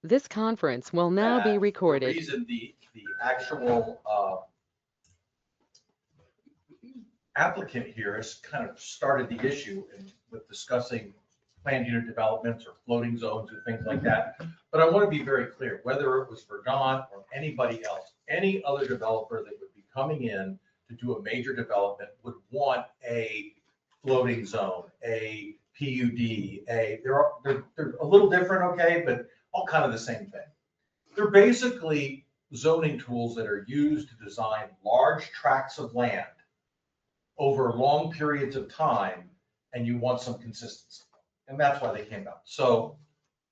This conference will now be The recorded. reason the actual applicant here has kind of started the issue with discussing planned unit developments or floating zones and things like that. But I want to be very clear, whether it was Verdant or anybody else, any other developer that would be coming in to do a major development would want a floating zone, a PUD, they're a little different, okay, but all kind of the same thing. They're basically zoning tools that are used to design large tracts of land over long periods of time, and you want some consistency. And that's why they came out. So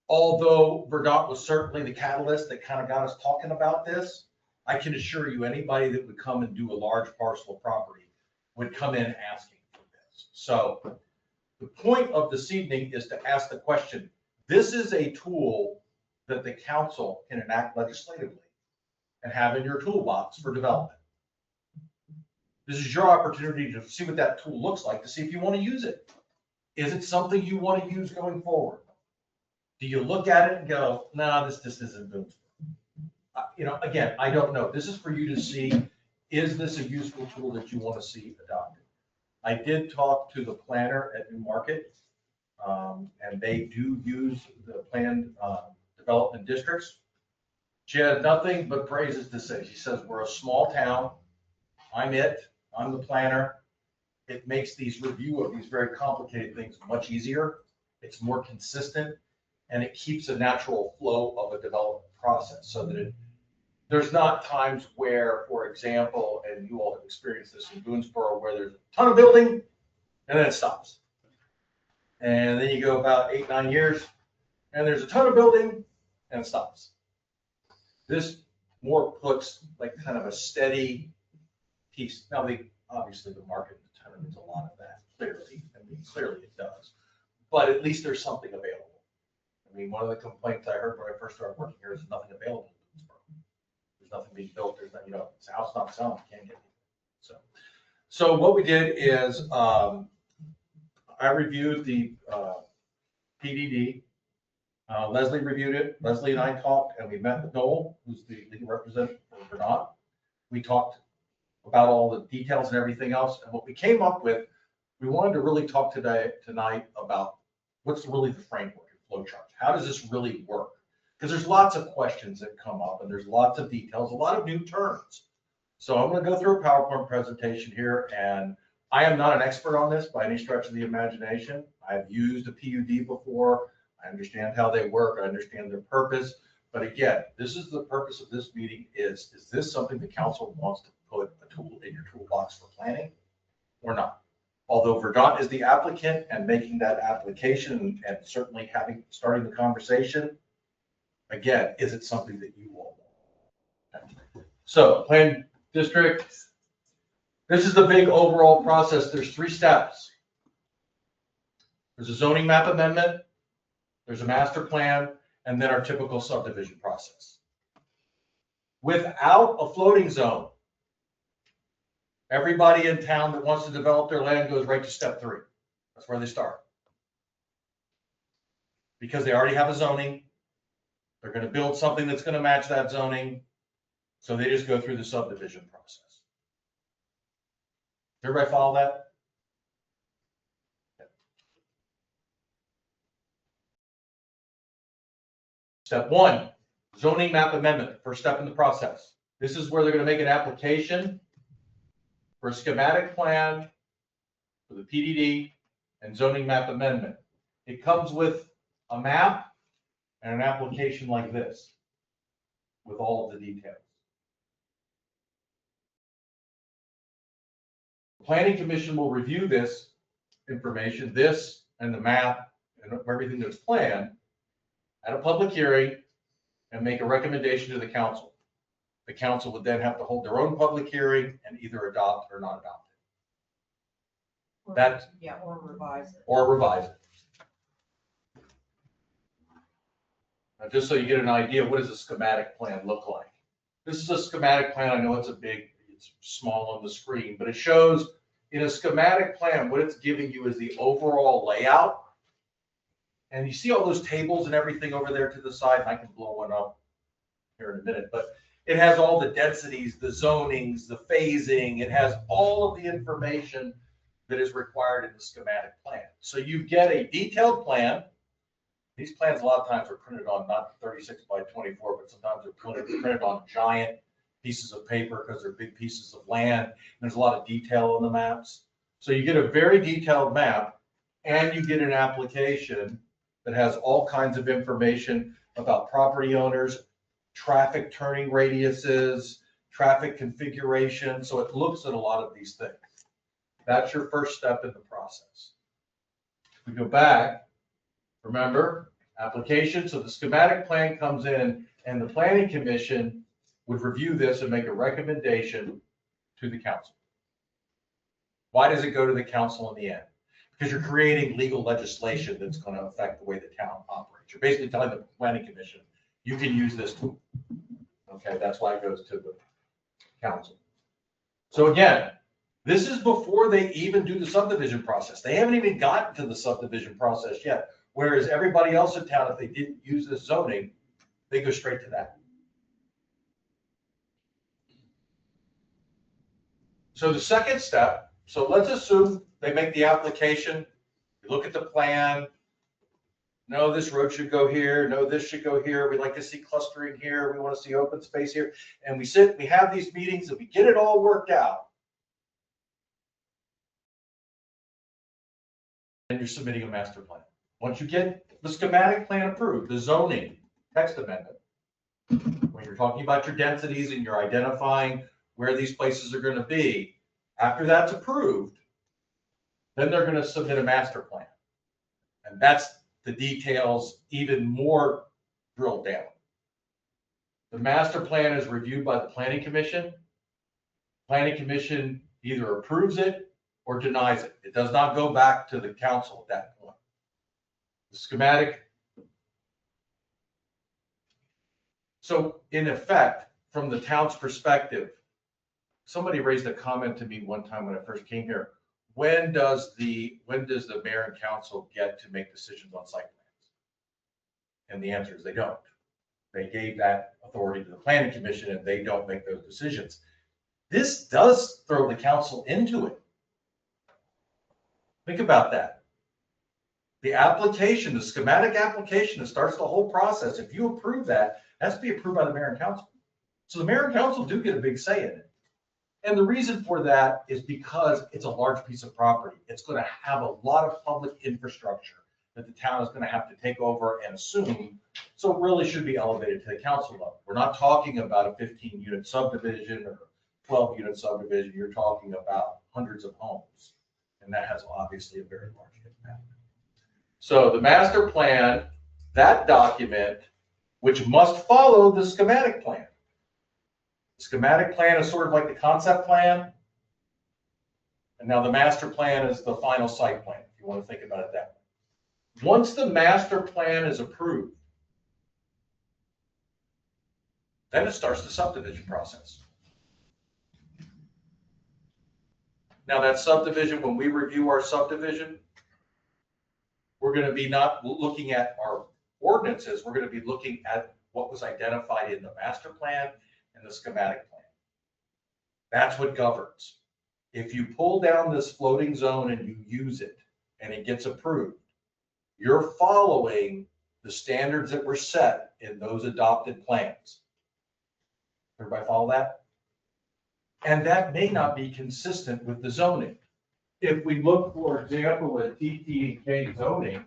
although Verdant was certainly the catalyst that kind of got us talking about this, I can assure you anybody that would come and do a large parcel of property would come in asking for this. So the point of this evening is to ask the question, this is a tool that the council can enact legislatively and have in your toolbox for development. This is your opportunity to see what that tool looks like, to see if you want to use it. Is it something you want to use going forward? Do you look at it and go, no, this isn't good? Again, I don't know. This is for you to see, is this a useful tool that you want to see adopted? I did talk to the planner at Newmarket, and they do use the planned development districts. She had nothing but praises to say. She says, we're a small town. I'm the planner. It makes these review of these very complicated things much easier. It's more consistent, and it keeps a natural flow of a development process so that there's not times where, for example, and you all have experienced this in Boonesboro, where there's a ton of building and then it stops. And then you go about 8-9 years and there's a ton of building and it stops. This more puts like kind of a steady piece. Now, obviously the market determines a lot of that, clearly. I mean, clearly it does. But at least there's something available. I mean, one of the complaints I heard when I first started working here is nothing available in Boonesboro. There's nothing being built. There's not, it's house not selling. You can't get anything. So what we did is I reviewed the PDD. Leslie reviewed it. Leslie and I talked, and we met with Noel, who's the legal representative for Verdant. We talked about all the details and everything else. And what we came up with, we wanted to really talk tonight about what's really the framework and flow chart. How does this really work? Because there's lots of questions that come up, and there's lots of details, a lot of new terms. So I'm going to go through a PowerPoint presentation here, and I am not an expert on this by any stretch of the imagination. I've used a PUD before. I understand how they work. I understand their purpose. But again, this is the purpose of this meeting is this something the council wants to put a tool in your toolbox for planning or not? Although Verdant is the applicant and making that application and certainly starting the conversation, again, is it something that you all want? So plan district, this is the big overall process. There's 3 steps. There's a zoning map amendment, there's a master plan, and then our typical subdivision process. Without a floating zone, everybody in town that wants to develop their land goes right to step 3. That's where they start. Because they already have a zoning, they're going to build something that's going to match that zoning, so they just go through the subdivision process. Everybody follow that? Step 1, zoning map amendment, first step in the process. This is where they're going to make an application for a schematic plan for the PDD and zoning map amendment. It comes with a map and an application like this with all of the details. The Planning Commission will review this information, this and the map and everything that's planned at a public hearing and make a recommendation to the council. The council would then have to hold their own public hearing and either adopt or not adopt it. Or revise it. Or revise it. Now, just so you get an idea, what does a schematic plan look like? This is a schematic plan. I know it's small on the screen, but it shows in a schematic plan, what it's giving you is the overall layout And you see all those tables and everything over there to the side, and I can blow one up here in a minute, but it has all the densities, the zonings, the phasing. It has all of the information that is required in the schematic plan. So you get a detailed plan. These plans a lot of times are printed on not 36 by 24, but sometimes they're printed on giant pieces of paper because they're big pieces of land. There's a lot of detail on the maps. So you get a very detailed map, and you get an application that has all kinds of information about property owners, traffic turning radiuses, traffic configuration. So it looks at a lot of these things. That's your first step in the process. We go back, remember, application. So the schematic plan comes in, and the planning commission would review this and make a recommendation to the council. Why does it go to the council in the end? Because you're creating legal legislation that's going to affect the way the town operates. You're basically telling the planning commission, you can use this tool. Okay, that's why it goes to the council. So again, this is before they even do the subdivision process. They haven't even gotten to the subdivision process yet. Whereas everybody else in town, if they didn't use this zoning, they go straight to that. So the second step, so let's assume they make the application, you look at the plan, no, this road should go here, no, this should go here, we'd like to see clustering here, we want to see open space here, and we have these meetings and we get it all worked out. And you're submitting a master plan. Once you get the schematic plan approved, the zoning text amendment, when you're talking about your densities and you're identifying where these places are going to be, after that's approved, then they're going to submit a master plan. And that's the details even more drilled down. The master plan is reviewed by the planning commission. Planning commission either approves it or denies it. It does not go back to the council at that point. The schematic. So in effect, from the town's perspective, somebody raised a comment to me one time when I first came here. When does the mayor and council get to make decisions on site plans? And the answer is they don't. They gave that authority to the planning commission, and they don't make those decisions. This does throw the council into it. Think about that. The application, the schematic application that starts the whole process, if you approve that, it has to be approved by the mayor and council. So the mayor and council do get a big say in it. And the reason for that is because it's a large piece of property. It's going to have a lot of public infrastructure that the town is going to have to take over and assume. So it really should be elevated to the council level. We're not talking about a 15-unit subdivision or 12-unit subdivision. You're talking about hundreds of homes. And that has obviously a very large impact. So the master plan, that document, which must follow the schematic plan. The schematic plan is sort of like the concept plan. And now the master plan is the final site plan, if you want to think about it that way. Once the master plan is approved, then it starts the subdivision process. Now that subdivision, when we review our subdivision, we're going to be not looking at our ordinances, we're going to be looking at what was identified in the master plan and the schematic plan. That's what governs. If you pull down this floating zone and you use it and it gets approved, you're following the standards that were set in those adopted plans. Everybody follow that? And that may not be consistent with the zoning. If we look, for example, at TT&K zoning,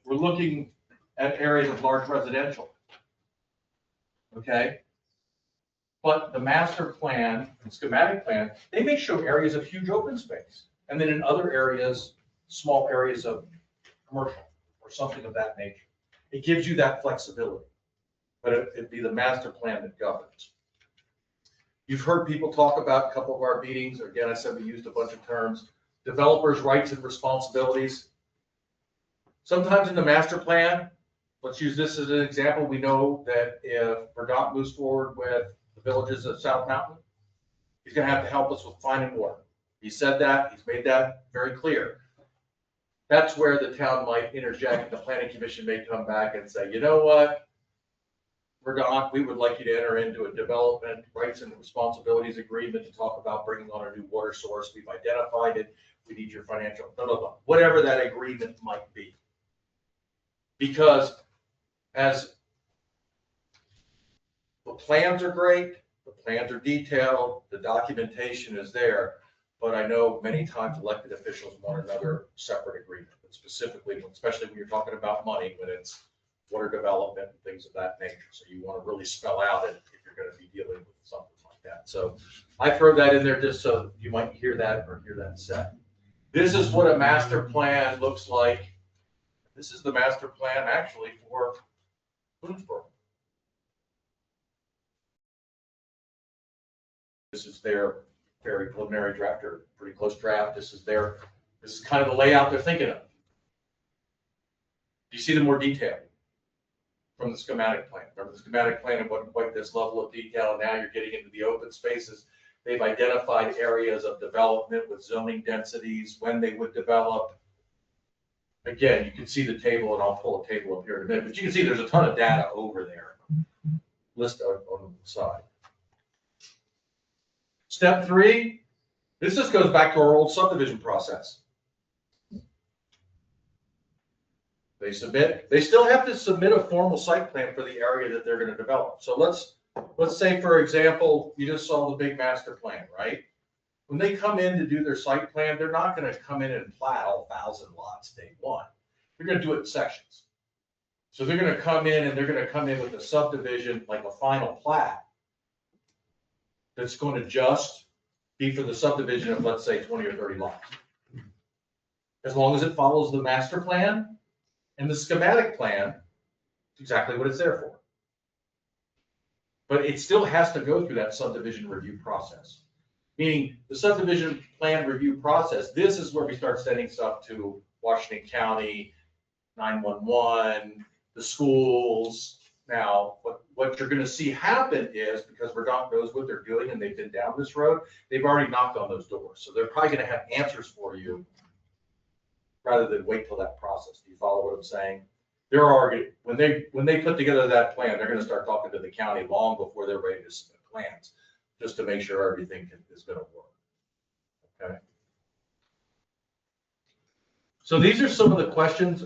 we're looking at areas of large residential. Okay? But the master plan and schematic plan, they may show areas of huge open space. And then in other areas, small areas of commercial or something of that nature. It gives you that flexibility. But it'd be the master plan that governs. You've heard people talk about a couple of our meetings. Again, I said we used a bunch of terms. Developers' rights and responsibilities. Sometimes in the master plan, let's use this as an example. We know that if Verdant moves forward with the villages of South Mountain, he's going to have to help us with finding water. He said that, he's made that very clear. That's where the town might interject, and the planning commission may come back and say, you know what? Verdant, we would like you to enter into a development rights and responsibilities agreement to talk about bringing on a new water source. We've identified it. We need your financial, blah, blah, blah, whatever that agreement might be. Because as the plans are great, the plans are detailed, the documentation is there, but I know many times elected officials want another separate agreement, specifically, especially when you're talking about money, when it's water development and things of that nature. So you want to really spell out it if you're going to be dealing with something like that. So I throw that in there just so you might hear that or hear that said. This is what a master plan looks like. This is the master plan actually for Boonesboro. This is their very preliminary draft or pretty close draft. This is kind of the layout they're thinking of. You see the more detail from the schematic plan. Remember, the schematic plan, it wasn't quite this level of detail, and now you're getting into the open spaces. They've identified areas of development with zoning densities, when they would develop. Again, you can see the table, and I'll pull a table up here in a minute, but you can see there's a ton of data over there. List on the side. Step 3, this just goes back to our old subdivision process. They still have to submit a formal site plan for the area that they're going to develop. So let's say, for example, you just saw the big master plan, right? When they come in to do their site plan, they're not going to come in and plat all 1,000 lots day one. They're going to do it in sections. So they're going to come in and they're going to come in with a subdivision, like a final plat, that's going to just be for the subdivision of, let's say, 20 or 30 lots. As long as it follows the master plan and the schematic plan, it's exactly what it's there for. But it still has to go through that subdivision review process. Meaning the subdivision plan review process, this is where we start sending stuff to Washington County, 911, the schools. Now, what you're going to see happen is, because Verdant knows what they're doing and they've been down this road, they've already knocked on those doors. So they're probably going to have answers for you rather than wait till that process. Do you follow what I'm saying? They're already, when they put together that plan, they're going to start talking to the county long before they're ready to submit plans, just to make sure everything is going to work. Okay. So these are some of the questions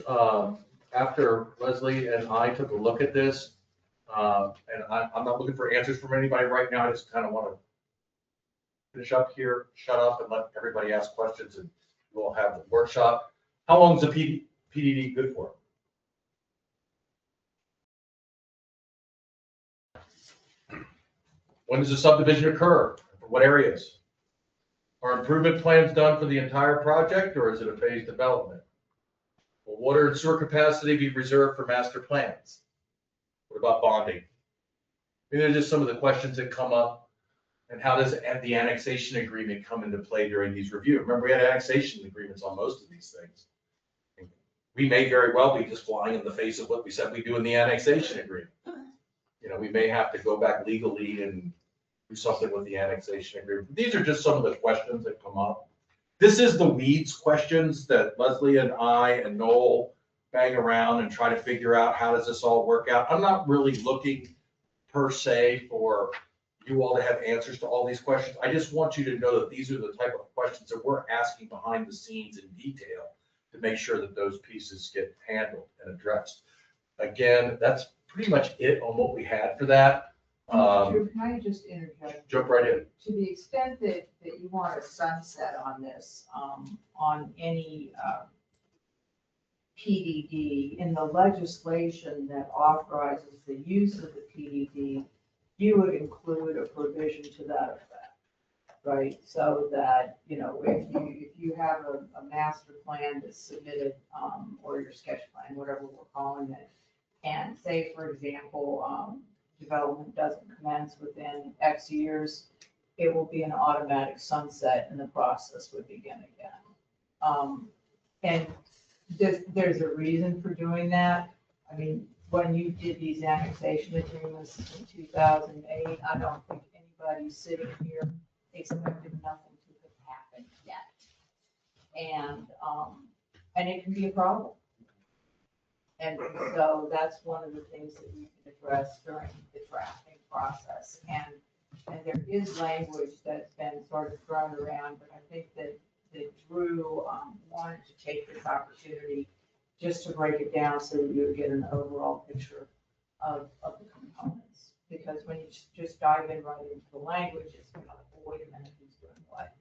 after Leslie and I took a look at this. And I'm not looking for answers from anybody right now. I just kind of want to finish up here, shut up, and let everybody ask questions, and we'll have the workshop. How long is the PDD good for? When does the subdivision occur? For what areas? Are improvement plans done for the entire project, or is it a phased development? Will water and sewer capacity be reserved for master plans? What about bonding? These are just some of the questions that come up. And how does the annexation agreement come into play during these reviews? Remember, we had annexation agreements on most of these things. We may very well be just flying in the face of what we said we do in the annexation agreement. You know, we may have to go back legally and do something with the annexation agreement. These are just some of the questions that come up. This is the weeds questions that Leslie and I and Noel bang around and try to figure out, how does this all work out? I'm not really looking per se for you all to have answers to all these questions. I just want you to know that these are the type of questions that we're asking behind the scenes in detail to make sure that those pieces get handled and addressed. Again, that's pretty much it on what we had for that. Drew, can I just interject? Jump right in. To the extent that you want a sunset on this, on any PDD, in the legislation that authorizes the use of the PDD, you would include a provision to that effect, right? So that, you know, if you have a master plan that's submitted, or your sketch plan, whatever we're calling it, and say, for example, development doesn't commence within X years, it will be an automatic sunset and the process would begin again. And there's a reason for doing that. I mean, when you did these annexation agreements in 2008, I don't think anybody sitting here expected nothing to have happened And it can be a problem. And so that's one of the things that you can address during the drafting process. And there is language that's been sort of thrown around, but I think that Drew wanted to take this opportunity just to break it down so that you would get an overall picture of the components. Because when you just dive in right into the language, it's kind of like, well, wait a minute, who's doing what?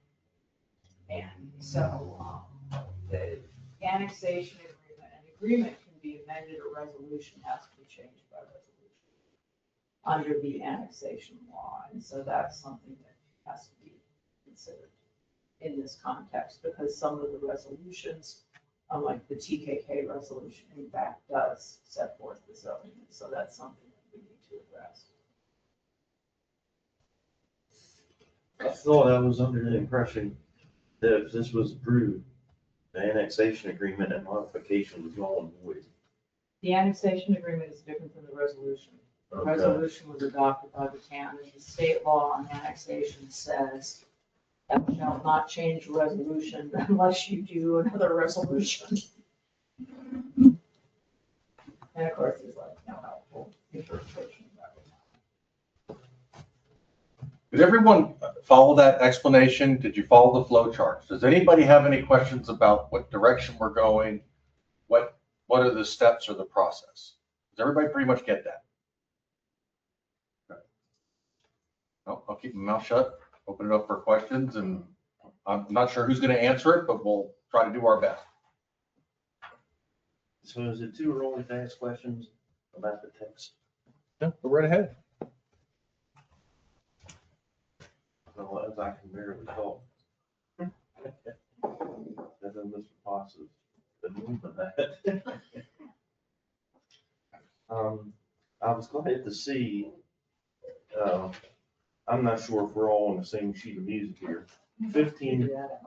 And so the annexation agreement, an agreement can be amended, a resolution has to be changed by resolution under the annexation law. And so that's something that has to be considered in this context, because some of the resolutions, like the TKK resolution, in fact, does set forth the zoning. So that's something that we need to address. I thought I was under the impression that if this was approved, the annexation agreement and modification was null and void. The annexation agreement is different than the resolution. The Okay. resolution was adopted by the town, and the state law on annexation says thou shalt not change the resolution unless you do another resolution. And of course, there's like no helpful interpretation of that. Did everyone follow that explanation? Did you follow the flow charts? Does anybody have any questions about what direction we're going? What are the steps or the process? Does everybody pretty much get that? Okay. No, I'll keep my mouth shut, open it up for questions, and I'm not sure who's going to answer it, but we'll try to do our best. So is it too early to ask questions about the text? Yeah, go right ahead. Well, as I can barely talk. That is Mr. Potts's, the move of that. I was glad to see, I'm not sure if we're all on the same sheet of music here. 15, Figure that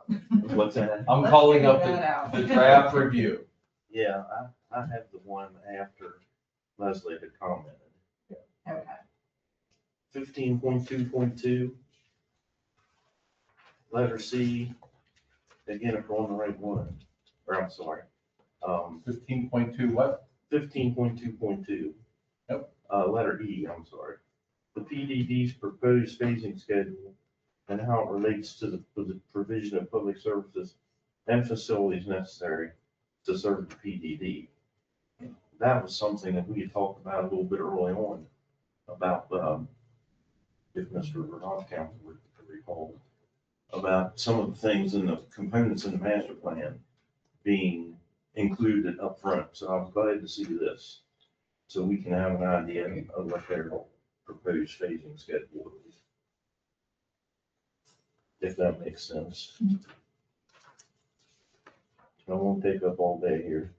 out. what's that? I'm Let's calling up figure that out. the draft review. Yeah, I have the one after Leslie had commented. Okay. 15.2.2. Letter C, again, if we're on the right one, or I'm sorry. 15.2 what? 15.2.2. Yep. Letter E, I'm sorry. The PDD's proposed phasing schedule and how it relates to the provision of public services and facilities necessary to serve the PDD. That was something that we had talked about a little bit early on, about, if Mr. Verdant council would recall, about some of the things in the components in the master plan being included up front. So I was glad to see this, so we can have an idea of what their proposed phasing schedule is. If that makes sense. I won't take up all day here.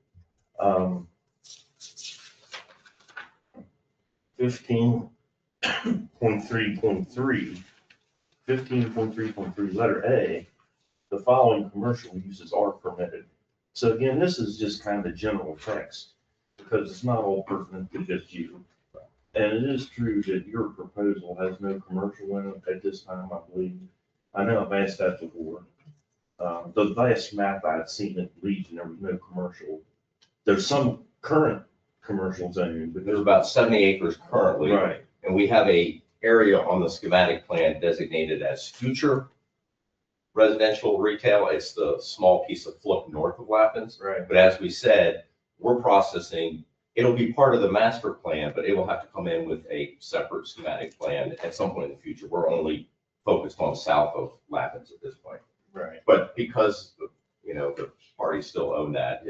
15.3.3, 15.3.3, letter A, the following commercial uses are permitted. So again, this is just kind of general text, because it's not all pertinent to just you. And it is true that your proposal has no commercial in it at this time, I believe. I know I've asked that before. The last map I had seen at Legion, there was no commercial. There's some current commercial zoning, but There's about 70 acres currently. right, And we have a area on the schematic plan designated as future residential retail. It's the small piece of Fluke north of Lappins. right. But as we said, we're processing, it'll be part of the master plan, but it will have to come in with a separate schematic plan at some point in the future. We're only focused on south of Lappins at this point. Right. But because, the parties still own that,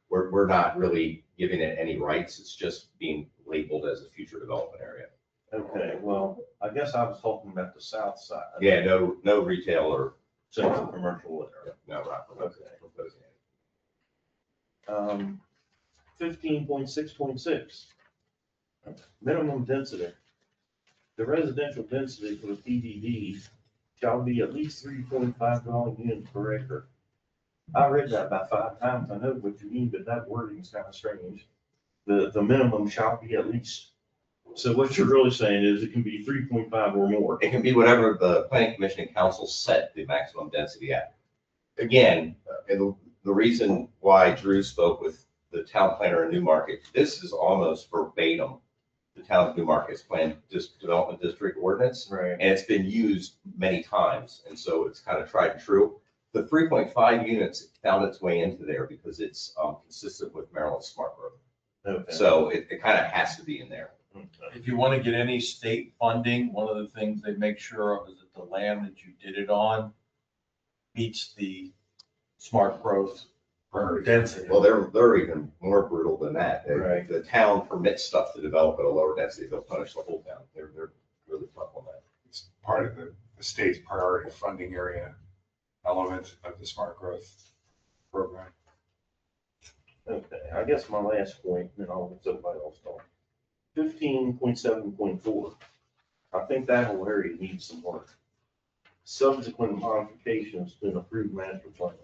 we're not really giving it any rights. It's just being labeled as a future development area. Okay, well, I guess I was talking about the south side. Yeah, no retail or, Central commercial there. no, not proposing it. 15.6.6. Minimum density. The residential density for the PDD shall be at least 3.5 dwelling units per acre. I read that about 5 times. I know what you mean, but that wording is kind of strange. The minimum shall be at least. So what you're really saying is it can be 3.5 or more. It can be whatever the planning commission and council set the maximum density at. again, and the reason why Drew spoke with the town planner in Newmarket, this is almost verbatim the town of Newmarket's planned development district ordinance, Right. and it's been used many times, and so it's kind of tried and true. The 3.5 units found its way into there because it's consistent with Maryland's smart growth. Okay. So it kind of has to be in there. Okay. If you want to get any state funding, one of the things they make sure of is that the land that you did it on meets the smart growth density. Well, they're even more brutal than that. Right. The town permits stuff to develop at a lower density, they'll punish the whole town. They're really tough on that. It's part of the state's priority funding area element of the smart growth program. Okay, I guess my last point, and then I'll let somebody else talk. 15.7.4, I think that whole area needs some work. Subsequent modifications to an approved master plan.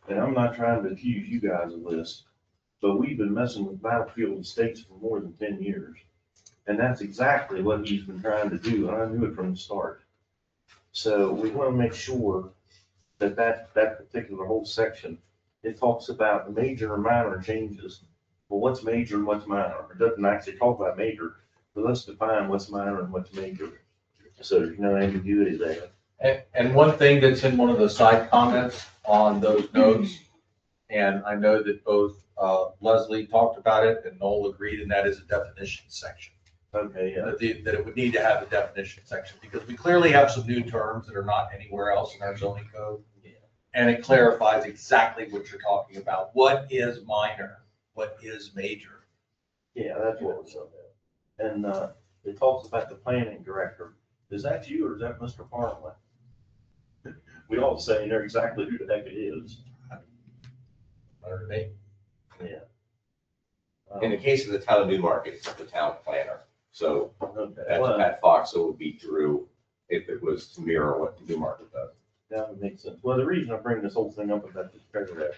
And I'm not trying to accuse you guys of this, but we've been messing with battlefield estates for more than 10 years. And that's exactly what he's been trying to do, and I knew it from the start. So we want to make sure that that particular whole section, it talks about major and minor changes. Well, what's major and what's minor? It doesn't actually talk about major, but let's define what's minor and what's major. So there's no ambiguity there. And one thing that's in one of the side comments on those notes, and I know that both Leslie talked about it and Noel agreed, and that is a definition section. Okay, yeah. That it would need to have a definition section, because we clearly have some new terms that are not anywhere else in our zoning code. And it clarifies exactly what you're talking about. What is minor? What is major? Yeah, that's what was up there. And it talks about the planning director. Is that you or is that Mr. Farley? We all say they're exactly who the heck it is. Better than me. Yeah. In the case of the town of Newmarket, it's the town planner. So Okay, that's well, Pat Fox, so it would be Drew if it was to mirror what Newmarket does. that would make sense. Well, the reason I bring this whole thing up about this paragraph,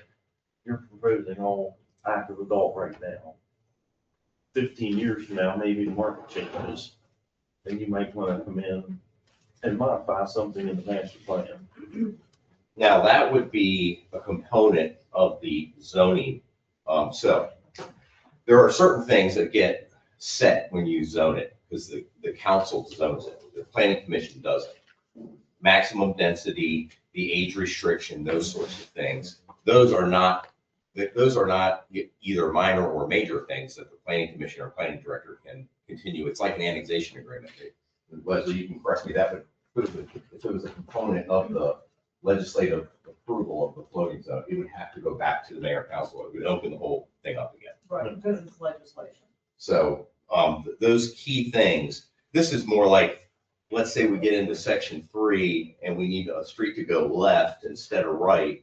you're proposing all active adult right now. 15 years from now, maybe the market changes, and you might want to come in and modify something in the master plan. Now, that would be a component of the zoning. So there are certain things that get set when you zone it, because the council zones it, the planning commission doesn't. Maximum density, the age restriction, those sorts of things. Those are not either minor or major things that the planning commission or planning director can continue. It's like an annexation agreement. Leslie, you can correct me, that would, if it was a component of the legislative approval of the floating zone, it would have to go back to the mayor council. It would open the whole thing up again. Right, because it's legislation. So those key things, this is more like, let's say we get into section 3 and we need a street to go left instead of right.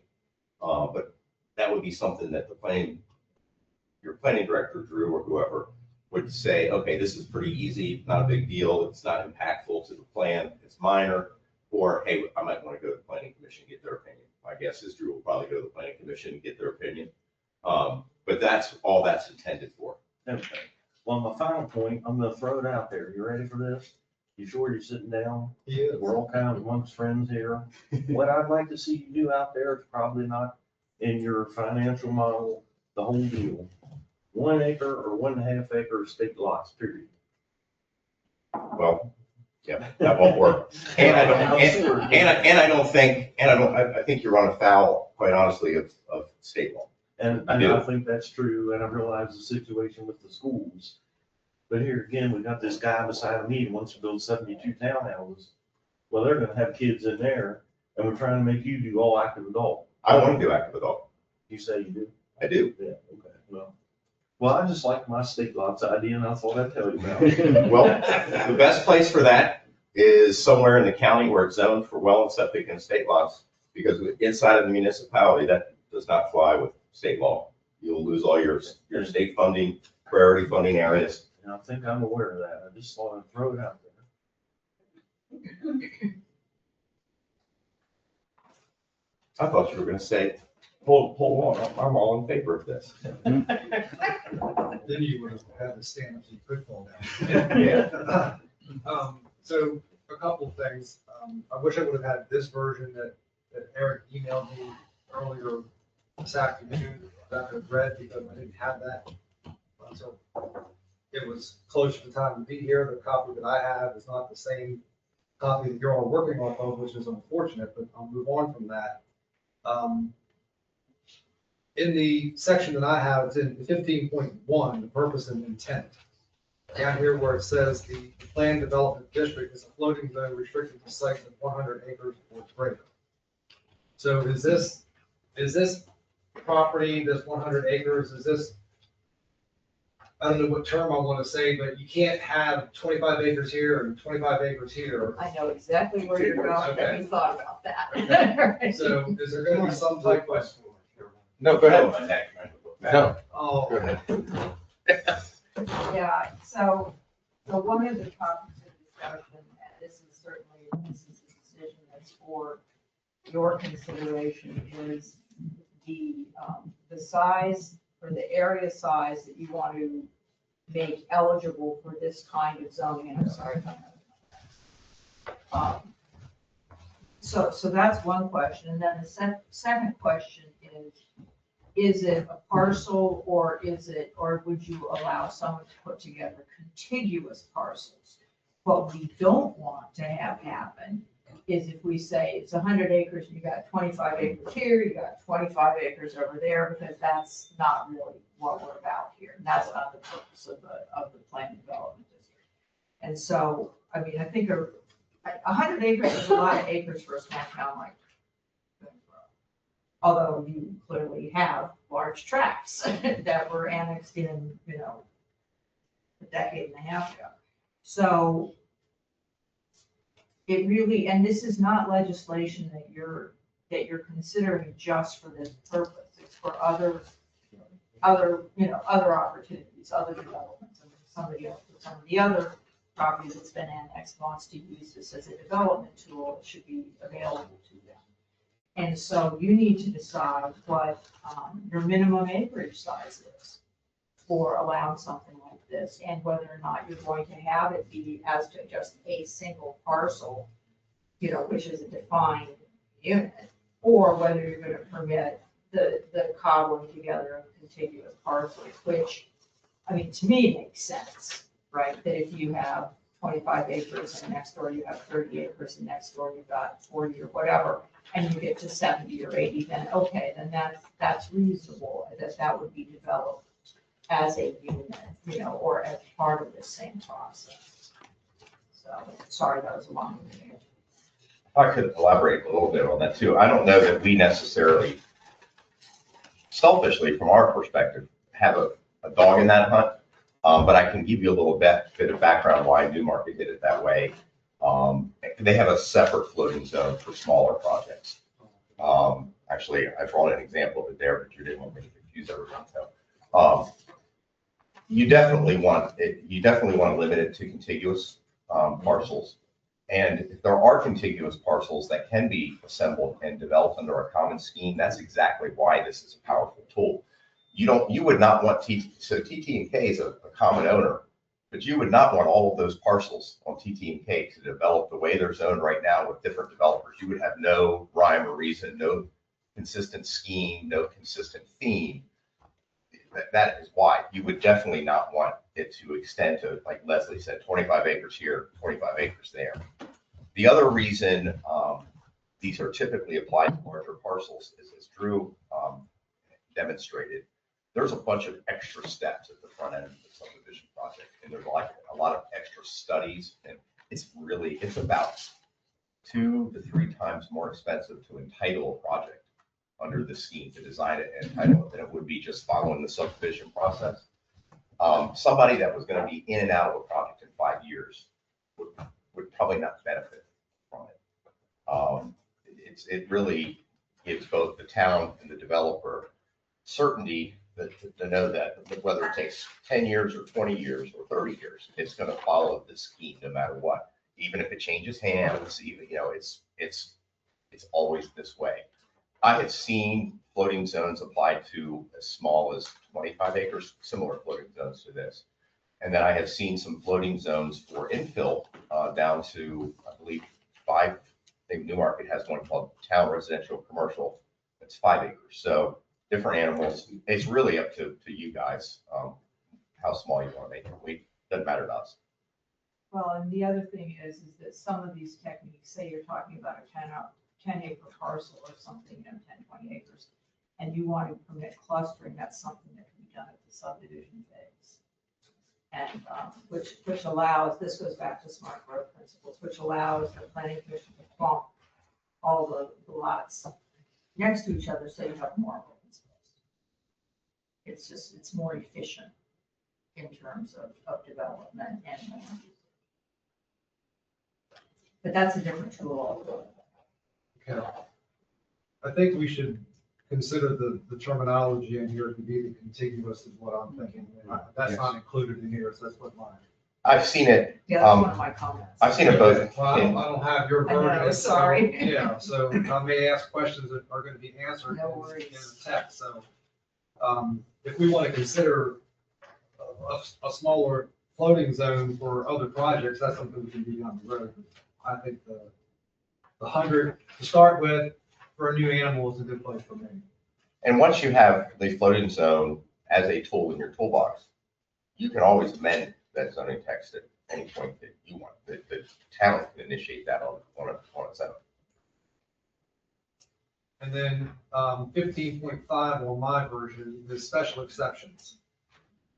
But that would be something that your planning director, Drew, or whoever, would say, okay, this is pretty easy, not a big deal, it's not impactful to the plan, it's minor. Or, hey, I might want to go to the planning commission, get their opinion. My guess is Drew will probably go to the planning commission and get their opinion. But that's all that's intended for. Okay. Well, my final point, I'm gonna throw it out there. You ready for this? You sure you're sitting down? Yeah. We're all kind of amongst friends here. What I'd like to see you do out there is probably not in your financial model, the whole deal. 1 acre or 1.5 acre state lots, period. Well, yeah, that won't work. And I think you run afoul, quite honestly, of state law. And I think that's true, and I realize the situation with the schools. But here again, we got this guy beside me who wants to build 72 townhouses. Well, they're gonna have kids in there, and we're trying to make you do all active adult. I want to do active adult. You say you do? I do. Yeah, okay, well, I just like my state lots idea, and I thought I'd tell you about it. Well, the best place for that is somewhere in the county where it's zoned for well and septic and state lots, because inside of the municipality, that does not fly with state law. You'll lose all your state funding, priority funding areas. And I think I'm aware of that. I just thought I'd throw it out there. I thought you were gonna say, hold on, I'm all in favor of this. Then you would have had the stand so you could fall down. Yeah. So a couple of things. I wish I would have had this version that that Eric emailed me earlier this afternoon that I read because I didn't have that. So it was close to the time to be here. The copy that I have is not the same copy that you're all working off of, which is unfortunate, but I'll move on from that. In the section that I have, it's in 15.1, the purpose and intent. Down here where it says the planned development district is a floating zone restricted to sites of 100 acres or greater. So is this property, this 100 acres, is this, I don't know what term I want to say, but you can't have 25 acres here and 25 acres here. I know exactly where you're going, Okay. and we thought about that. So is there going to be some type of, No, go ahead. No, oh, go ahead. Yeah, so one of the topics of discussion, and this is certainly, this is a decision that's for your consideration, is the size or the area size that you want to make eligible for this kind of zoning, and I'm sorry if I'm so that's one question, and then the second question is it a parcel or would you allow someone to put together contiguous parcels? What we don't want to have happen is if we say it's 100 acres, and you got 25 acres here, you got 25 acres over there, because that's not really what we're about here. And that's not the purpose of the planned development district. And so, I mean, I think 100 acres is a lot of acres for a small town like although you clearly have large tracts that were annexed in, a decade and a half ago. So it really, and this is not legislation that you're considering just for this purpose. It's for other opportunities, other developments. And somebody else, some of the other property that's been annexed wants to use this as a development tool, it should be available to them. And so you need to decide what your minimum acreage size is for allowing something like this, and whether or not you're going to have it be as to just a single parcel, which is a defined unit, or whether you're going to permit the cobbling together of contiguous parcels, which, I mean, to me makes sense, right? That if you have 25 acres and next door you have 30 acres and next door you've got 40 or whatever, and you get to 70 or 80, then okay, then that's reasonable, that would be developed as a unit, or as part of the same process. So, sorry, that was a long thing. If I could elaborate a little bit on that too. I don't know that we necessarily, selfishly from our perspective, have a dog in that hunt, but I can give you a little bit of background why Newmarket did it that way. They have a separate floating zone for smaller projects. Actually, I brought an example of it there, but you didn't want me to confuse everyone. So, you definitely want to limit it to contiguous parcels. And if there are contiguous parcels that can be assembled and developed under a common scheme, that's exactly why this is a powerful tool. You would not want TT&K is a common owner, but you would not want all of those parcels on TT&K to develop the way they're zoned right now with different developers. You would have no rhyme or reason, no consistent scheme, no consistent theme. That is why you would definitely not want it to extend to, like Leslie said, 25 acres here, 25 acres there. The other reason these are typically applied to larger parcels is, as Drew demonstrated, there's a bunch of extra steps at the front end of the subdivision project, and there's like a lot of extra studies, and it's about 2 to 3 times more expensive to entitle a project under the scheme, to design it and entitle it, than it would be just following the subdivision process. Somebody that was going to be in and out of a project in 5 years would probably not benefit from it. It really gives both the town and the developer certainty to know that whether it takes 10 years or 20 years or 30 years, it's going to follow the scheme no matter what. Even if it changes hands, even, it's always this way. I have seen floating zones applied to as small as 25 acres, similar floating zones to this. And then I have seen some floating zones for infill down to, I believe, 5 think Newmarket has one called Town Residential Commercial. It's 5 acres. So different animals. It's really up to you guys, how small you want to make it. Doesn't matter to us. Well, and the other thing is that some of these techniques, say you're talking about a 10 acre parcel or something, 10, 20 acres, and you want to permit clustering, that's something that can be done at the subdivision phase. And, which allows, this goes back to smart growth principles, which allows the planning commission to clump all the lots next to each other, so you have more open space. It's just, it's more efficient in terms of development and land use. But that's a different tool. Okay. I think we should consider the terminology in here to be the contiguous is what I'm thinking. That's not included in here, so that's what mine. I've seen it. Yeah, that's one of my comments. I've seen it both. Well, I don't have your I know, version. sorry. Yeah, so I may ask questions that are going to be answered No in worries. the text, so. If we want to consider a smaller floating zone for other projects, that's something we can do down the road. I think the 100 to start with for a new animal is a good place for me. And once you have the floating zone as a tool in your toolbox, you can always amend that zoning text at any point that you want. The town can initiate that on its own. And then 15.5 on my version is special exceptions.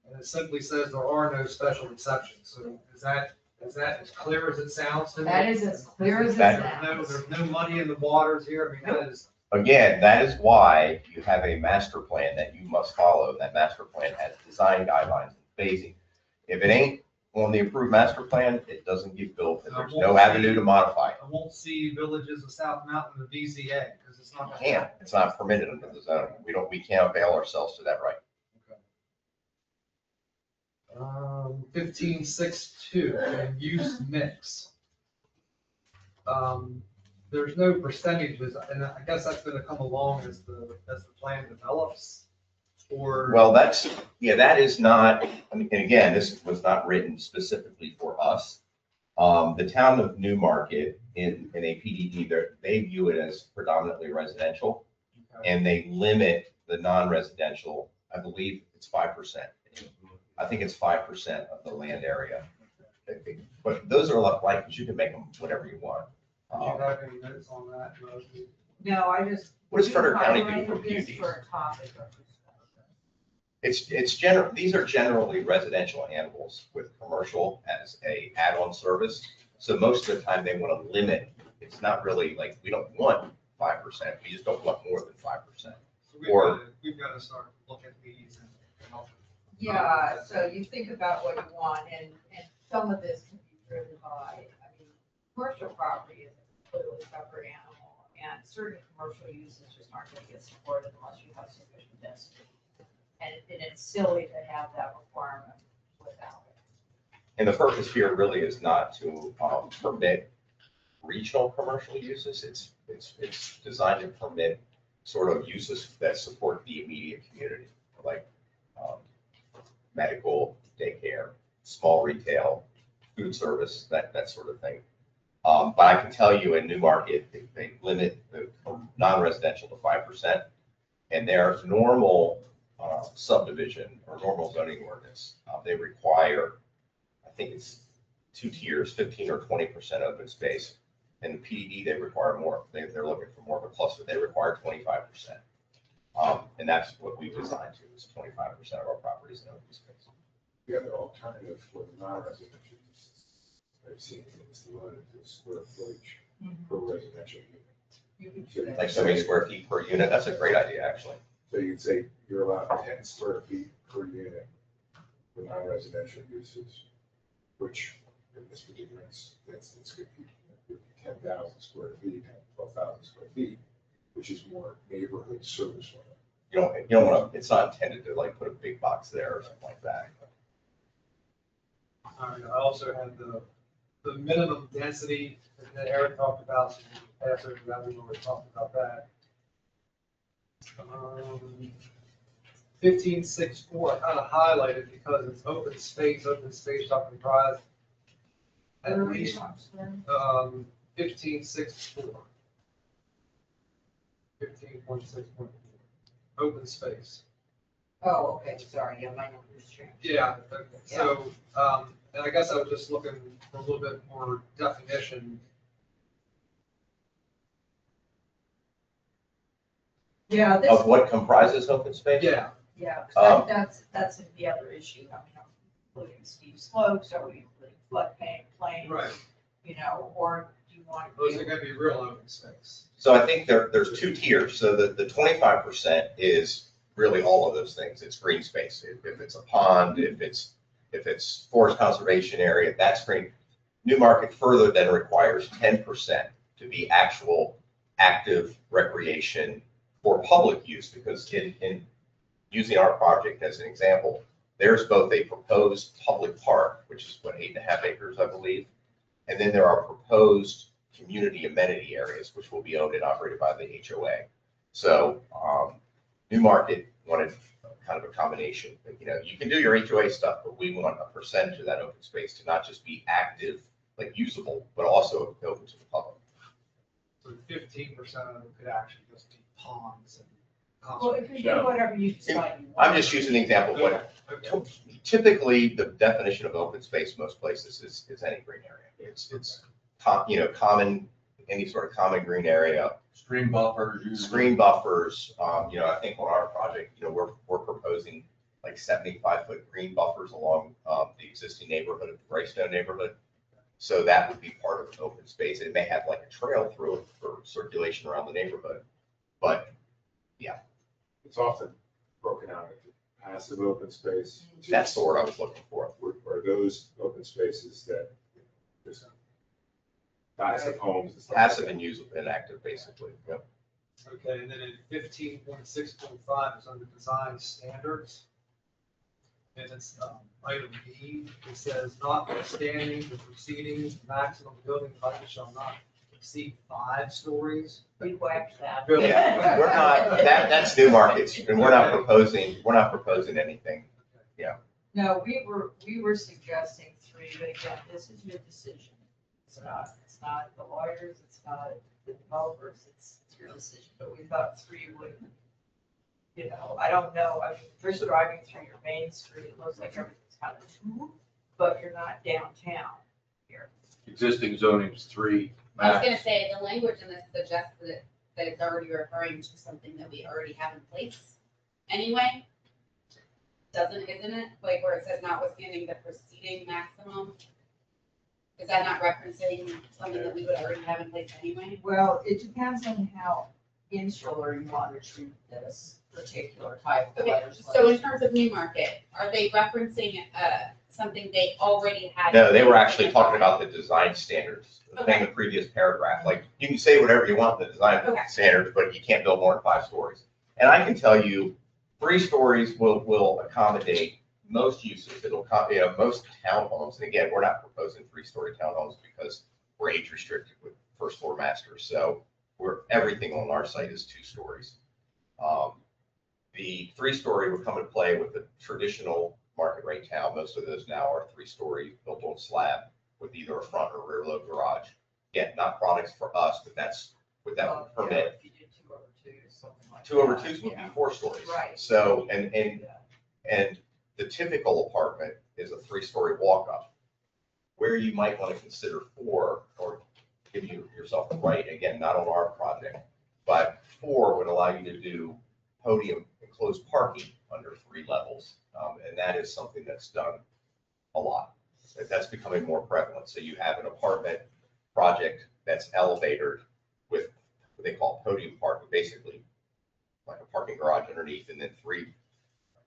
And it simply says there are no special exceptions. So is that as clear as it sounds to me? That is as clear as it sounds. There's no money in the waters here. I mean, that is. Again, that is why you have a master plan that you must follow. That master plan has design guidelines and phasing. If it ain't on the approved master plan, it doesn't get built, and there's no avenue to modify it. I won't see villages of South Mountain in the VZA because it's not. You can't. It's not permitted under the zone. We can't avail ourselves to that right. 15.6.2 and use mix. There's no percentages, and I guess that's going to come along as the plan develops. Or Well, that is not, I mean, and again, this was not written specifically for us. The town of Newmarket in a PDD, they view it as predominantly residential, and they limit the non-residential, I believe it's 5%. I think it's 5% of the land area. But those are like, you can make them whatever you want. do you have any notes on that? No, I just. What does Frederick County do for highlighted this PUDs? For a topic of These are generally residential animals with commercial as a add-on service. So most of the time they want to limit. It's not really like, we don't want 5%. We just don't want more than 5%. So we've got to start looking at these and Yeah, so you think about what you want, and some of this can be driven by, I mean, commercial property is a completely separate animal, and certain commercial uses just aren't gonna get supported unless you have sufficient density. And it's silly to have that requirement without it. And the purpose here really is not to permit regional commercial uses. It's designed to permit sort of uses that support the immediate community, like medical, daycare, small retail, food service, that sort of thing. But I can tell you in Newmarket, they limit the non-residential to 5%, and their normal subdivision or normal zoning ordinance, they require, I think it's 2 tiers, 15 or 20% open space. In the PDD, they require more. They're looking for more of a cluster. They require 25%. And that's what we designed to, is 25% of our properties in open space. The other alternative for the non-residential uses I've seen is limited to square footage per residential unit. Like so many square feet per unit. That's a great idea, actually. So you can say you're allowed 10 square feet per unit for non-residential uses, which in this particular instance could be 10,000 square feet, 12,000 square feet, which is more neighborhood service. You don't want to, it's not intended to like put a big box there or something like that. I also had the minimum density that Eric talked about, so we pass over that, we've already talked about that. 15.6.4, I kind of highlighted because it's open space shall comprise at least 15.6.4. 15.6.4, open space. Oh, okay, sorry, yeah, my numbers changed. Yeah, okay. So, and I guess I was just looking for a little bit more definition. Yeah, this, Of what comprises open space? Yeah, yeah, 'cause Um, that's the other issue, I mean, I'm including steep slopes, are we including floodplain, plains? right. You know, or do you want Those are to? gonna be real open space. So I think there's two tiers. So the 25% is really all of those things. It's green space. If it's a pond, if it's forest conservation area, that's green. Newmarket further then requires 10% to be actual active recreation for public use, because in using our project as an example, there's both a proposed public park, which is what, 8.5 acres, I believe. And then there are proposed community amenity areas, which will be owned and operated by the HOA. So Newmarket wanted kind of a combination. You know, you can do your HOA stuff, but we want a percentage of that open space to not just be active, like usable, but also open to the public. So 15% of it could actually just be ponds and. Well, if you do whatever you decide you want. I'm just using the example of what Okay. typically the definition of open space most places is any green area. It's common, any sort of common green area. Stream buffers. usually. Screen buffers, I think on our project, we're proposing like 75-foot green buffers along the existing neighborhood of the Greystone neighborhood. So that would be part of open space. It may have like a trail through it for circulation around the neighborhood. But It's often broken out into passive open space. that's the word I was looking for. Or those open spaces that, just passive homes. and stuff like Passive that. and usable and active, basically. Yep. Okay, and then in 15.6.5 is under design standards. And it's item B, it says notwithstanding the proceedings, maximum building height shall not exceed 5 stories. We whacked that. Really? Yeah, we're not, that's Newmarket's, and we're not proposing anything. No, we were suggesting 3, but again, this is your decision. It's not the lawyers, it's not the developers, it's your decision, but we thought 3 would, I don't know, I mean, if you're driving through your main street, it looks like everything's kind of 2, but you're not downtown here. Existing zoning is 3. I was max. gonna say, the language in this suggests that it's already referring to something that we already have in place anyway. Isn't it? Like where it says notwithstanding the preceding maximum? Is that not referencing something that we would already have in place anyway? Well, it depends on how insular you want to treat this particular type of Okay, legislation. so in terms of Newmarket, are they referencing, something they already had? No, they were actually talking about the design standards, in Okay. the previous paragraph. Like, you can say whatever you want in the design Okay. standards, but you can't build more than 5 stories. And I can tell you, 3 stories will accommodate most uses. It'll, most townhomes. And again, we're not proposing 3-story townhomes because we're age restricted with first floor masters. So everything on our site is 2 stories. The 3-story would come into play with the traditional market rate town. Most of those now are 3-story built on slab with either a front or rear load garage. Again, not products for us, but that's what that would Well, permit. If you did 2 over 2, something like that. 2 over 2s would be Yeah. 4 stories. Right. So, and the typical apartment is a 3-story walk-up. Where you might want to consider 4, or give yourself the right, again, not on our project, but 4 would allow you to do podium enclosed parking under 3 levels. And that is something that's done a lot. That's becoming more prevalent. So you have an apartment project that's elevated with what they call podium parking, basically like a parking garage underneath, and then 3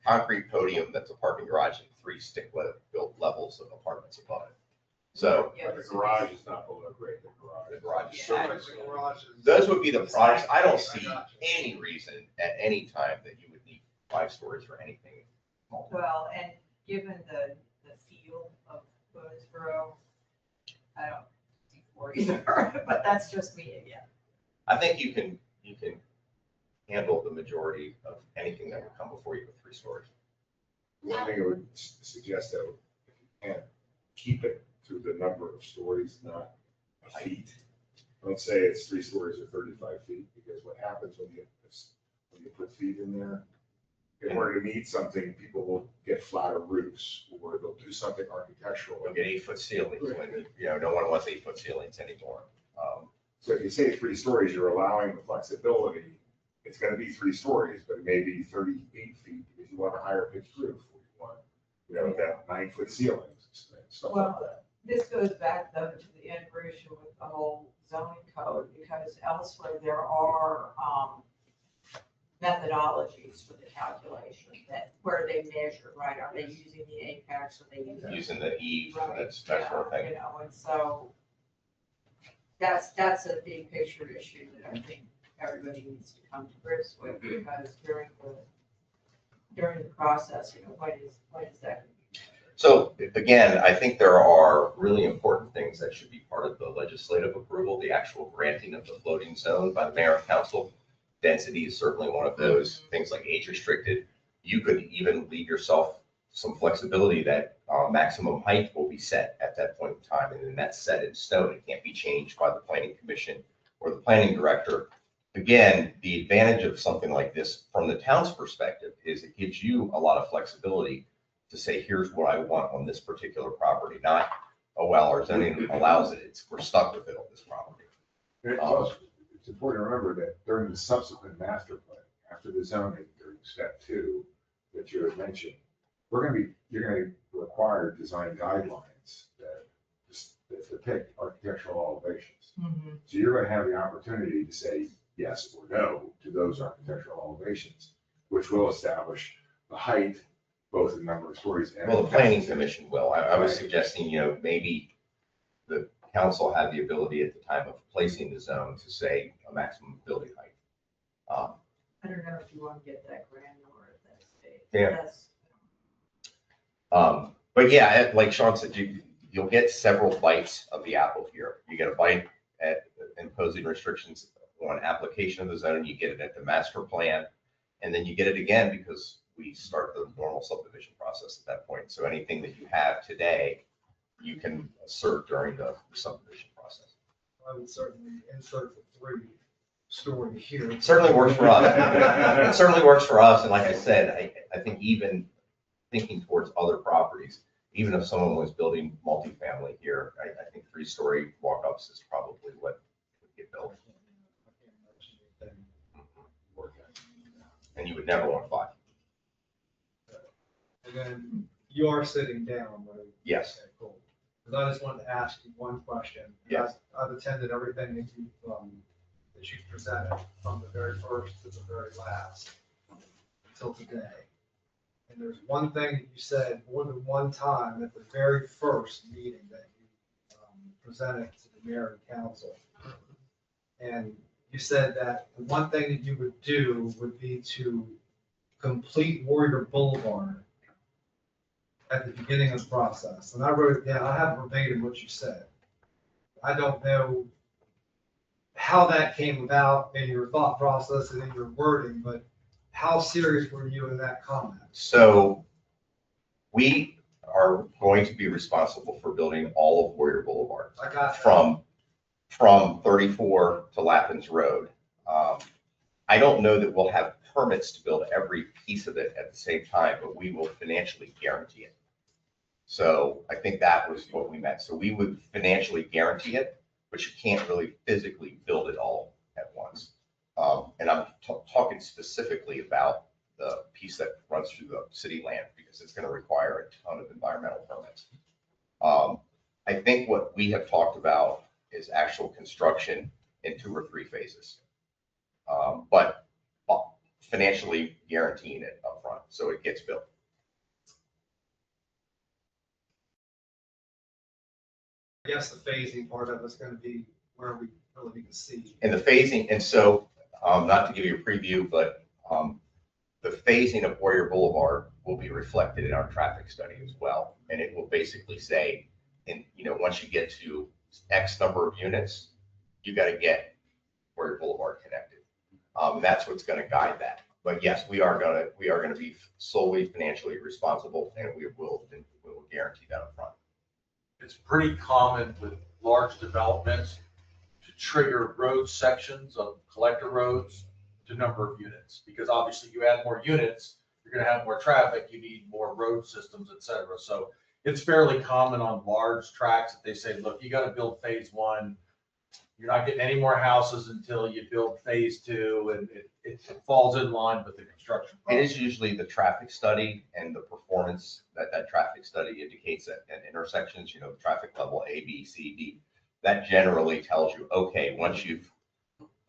concrete podium that's a parking garage and 3 stick-built levels of apartments above it. So Yeah, But the garage is not below grade, the garage. the garage is Yeah. certainly. The garages. Those would be the products. I don't I see got you. any reason at any time that you would need 5 stories for anything. Well, and given the feel of Woodsboro, I don't think 4 either, but that's just me again. I think you can handle the majority of anything that would come before you with 3 stories. One thing I would suggest that if you can, keep it to the number of stories, not feet. Let's say it's 3 stories or 35 feet, because what happens when you put feet in there, in order to meet something, people will get flatter roofs, or they'll do something architectural. You'll get 8-foot ceilings when, no one wants 8-foot ceilings anymore. So if you say 3 stories, you're allowing the flexibility. It's gonna be 3 stories, but it may be 38 feet, because you want a higher pitched roof, or you want, that 9-foot ceilings, and stuff like Well, that. this goes back though to the integration with the whole zoning code, because elsewhere there are, methodologies for the calculation that, where they measure, right? Are they using the apex, or they Using the eve, Right, that sort of thing. and so that's a big picture issue that I think everybody needs to come to grips with, because during the process, when is that gonna be? So again, I think there are really important things that should be part of the legislative approval, the actual granting of the floating zone by the mayor and council. Density is certainly one of those, things like age restricted. You could even leave yourself some flexibility that maximum height will be set at that point in time, and then that's set in stone. It can't be changed by the planning commission or the planning director. Again, the advantage of something like this from the town's perspective is it gives you a lot of flexibility to say, here's what I want on this particular property, not, oh, well, our zoning allows it, we're stuck with it on this property. It's important to remember that during the subsequent master plan, after the zoning, during step 2 that you had mentioned, you're gonna require design guidelines that depict architectural elevations. So you're gonna have the opportunity to say yes or no to those architectural elevations, which will establish the height, both the number of stories and. Well, the planning commission will. I was Right. suggesting, maybe the council had the ability at the time of placing the zone to say a maximum building height. I don't know if you want to get that granular at that stage. Yeah. That's- But yeah, like Sean said, you'll get several bites of the apple here. You get a bite at imposing restrictions on application of the zone, you get it at the master plan, and then you get it again because we start the normal subdivision process at that point. So anything that you have today, you can assert during the subdivision process. I would certainly insert the 3-story here. It certainly works for us. It certainly works for us, and like I said, I think even thinking towards other properties, even if someone was building multifamily here, I think 3-story walk-ups is probably what would get built. And you would never want 5. And then you are sitting down, right? Yes. Okay, cool. Because I just wanted to ask you one question. Yes. I've attended everything that you presented from the very first to the very last until today. And there's one thing that you said more than one time at the very first meeting that you presented to the mayor and council. And you said that the one thing that you would do would be to complete Warrior Boulevard at the beginning of the process. And I wrote it down, I have verbatim what you said. I don't know how that came about in your thought process and in your wording, but how serious were you in that comment? So we are going to be responsible for building all of Warrior Boulevard I got that. from 34 to Lappin's Road. I don't know that we'll have permits to build every piece of it at the same time, but we will financially guarantee it. So I think that was what we meant. So we would financially guarantee it, but you can't really physically build it all at once. And I'm talking specifically about the piece that runs through the city land because it's going to require a ton of environmental permits. I think what we have talked about is actual construction in 2 or 3 phases. But financially guaranteeing it up front so it gets built. I guess the phasing part of it's gonna be where we really can see. And the phasing, and so, not to give you a preview, but the phasing of Warrior Boulevard will be reflected in our traffic study as well. And it will basically say, once you get to X number of units, you got to get Warrior Boulevard connected. That's what's going to guide that. But yes, we are going to be solely financially responsible, and we will guarantee that up front. It's pretty common with large developments to trigger road sections of collector roads to number of units. Because obviously you add more units, you're gonna have more traffic, you need more road systems, et cetera. So it's fairly common on large tracts that they say, look, you gotta build phase one. You're not getting any more houses until you build phase two, and it falls in line with the construction. It is usually the traffic study and the performance that that traffic study indicates at intersections, you know, traffic level A, B, C, D. That generally tells you, okay, once you've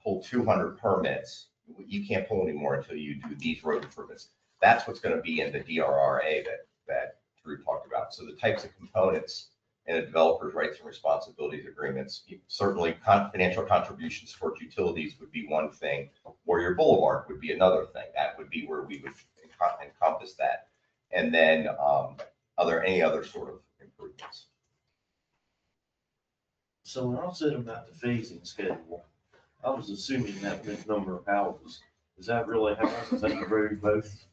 pulled 200 permits, you can't pull anymore until you do these road improvements. That's what's going to be in the DRRA that Drew talked about. So the types of components in a developer's rights and responsibilities agreements, certainly financial contributions towards utilities would be one thing. Warrior Boulevard would be another thing. That would be where we would encompass that. And then are there any other sort of improvements? So when I said about the phasing schedule, I was assuming that meant number of houses. Is that really houses that the road both?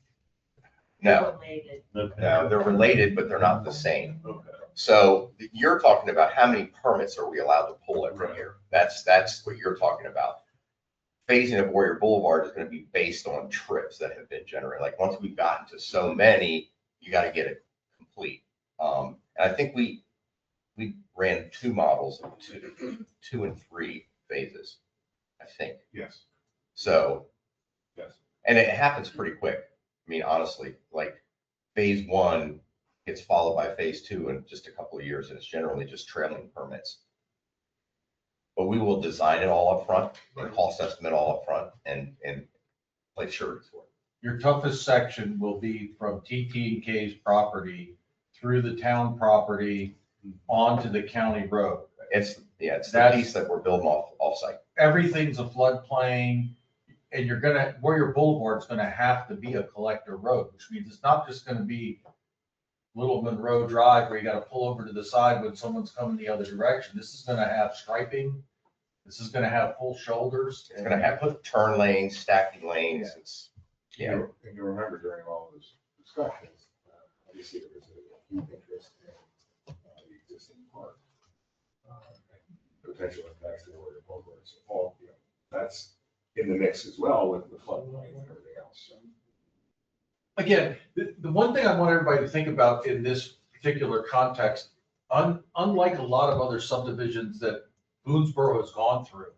No, Related. Okay. no, they're related, but they're not the same. Okay. So you're talking about how many permits are we allowed to pull every year? That's what you're talking about. Phasing of Warrior Boulevard is going to be based on trips that have been generated. Like once we've gotten to so many, you got to get it complete. And I think we ran two models of two and three phases, I think. Yes, So, yes. and it happens pretty quick. I mean, honestly, like phase one gets followed by phase two in just a couple of years, and it's generally just trailing permits. But we will design it all up front, and cost estimate all up front, and place surety for it. Your toughest section will be from TT&K's property through the town property onto the county road. It's the That's- piece that we're building off-site. Everything's a floodplain, and Warrior Boulevard's gonna have to be a collector road, which means it's not just gonna be Little Monroe Drive where you gotta pull over to the side when someone's coming the other direction. This is gonna have striping. This is gonna have full shoulders. It's gonna have turn lanes, stacking lanes, it's, yeah. And you remember during all those discussions, obviously there was a huge interest in the existing park. And potential impacts to the Warrior Boulevard. So all, you know, that's in the mix as well with the floodplain and everything else. So, Again, the one thing I want everybody to think about in this particular context, unlike a lot of other subdivisions that Boonesboro has gone through,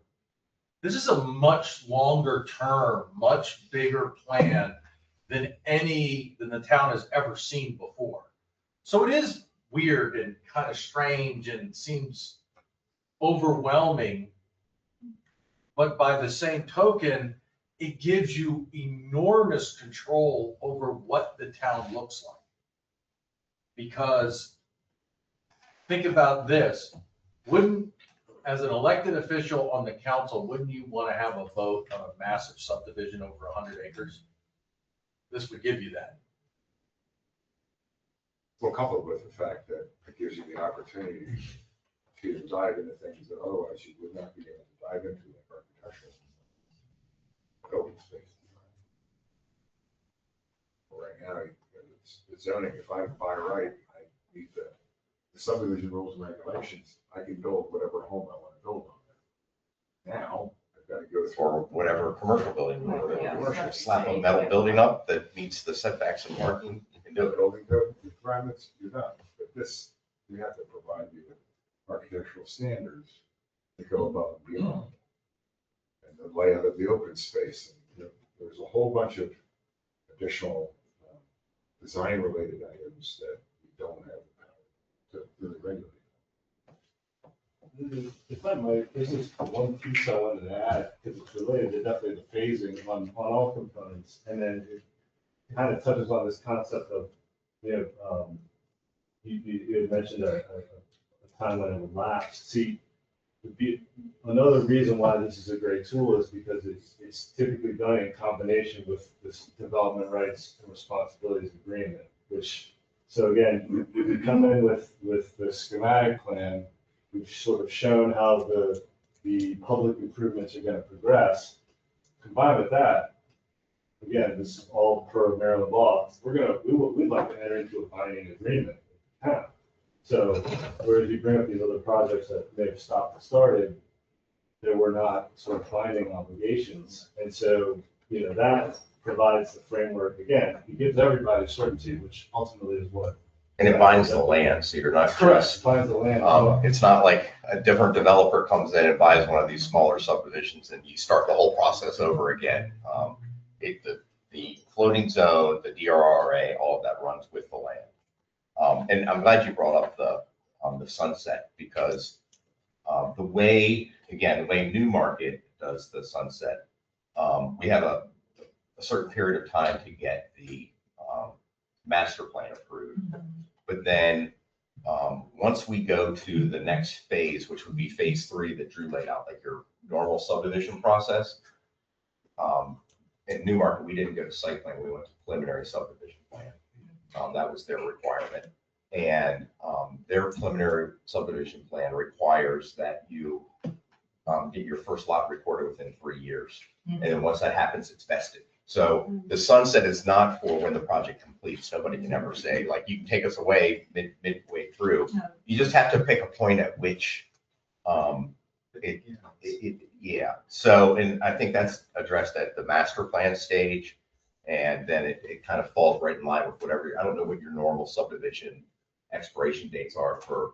this is a much longer term, much bigger plan than the town has ever seen before. So it is weird and kind of strange and seems overwhelming. But by the same token, it gives you enormous control over what the town looks like. Because think about this, as an elected official on the council, wouldn't you want to have a vote on a massive subdivision over 100 acres? This would give you that. well, coupled with the fact that it gives you the opportunity to dive into things that otherwise you would not be able to dive into, like architectural. Open space. Right now, it's zoning, if I buy right, I meet the subdivision rules and regulations, I can build whatever home I want to build on there. Now, I've got to go Or through. whatever commercial building. you want to Yeah. build. Slap a metal building up that meets the setbacks and parking, you can do The it. building code requirements, you're done. But this, we have to provide you with architectural standards that go above and beyond. And the layout of the open space, and you know, there's a whole bunch of additional design-related items that we don't have the power to really regulate. If I might, this is one piece I wanted to add, because it's related to definitely the phasing on all components. And then it kind of touches on this concept of, you had mentioned a time when it would lapse. See, another reason why this is a great tool is because it's typically done in combination with this development rights and responsibilities agreement, which, so again, you come in with the schematic plan. We've sort of shown how the public improvements are gonna progress. Combined with that, again, this is all per Maryland law, we'd like to enter into a binding agreement with the town. So, whereas you bring up these other projects that may have stopped and started, there were not sort of binding obligations. And so, that provides the framework, again, it gives everybody certainty, which ultimately is what. And it binds the land, so you're not just, Binds the land. it's not like a different developer comes in and buys one of these smaller subdivisions and you start the whole process over again. The floating zone, the DRRA, all of that runs with the land. And I'm glad you brought up the sunset, because the way Newmarket does the sunset, we have a certain period of time to get the master plan approved. But then, once we go to the next phase, which would be phase 3 that Drew laid out, like your normal subdivision process, in Newmarket, we didn't go to site plan, we went to preliminary subdivision plan. That was their requirement. And their preliminary subdivision plan requires that you get your first lot recorded within 3 years. And then once that happens, it's vested. So the sunset is not for when the project completes. Nobody can ever say, like, you can take us away midway through. You just have to pick a point at which, yeah. So, and I think that's addressed at the master plan stage. And then it kind of falls right in line with whatever, I don't know what your normal subdivision expiration dates are for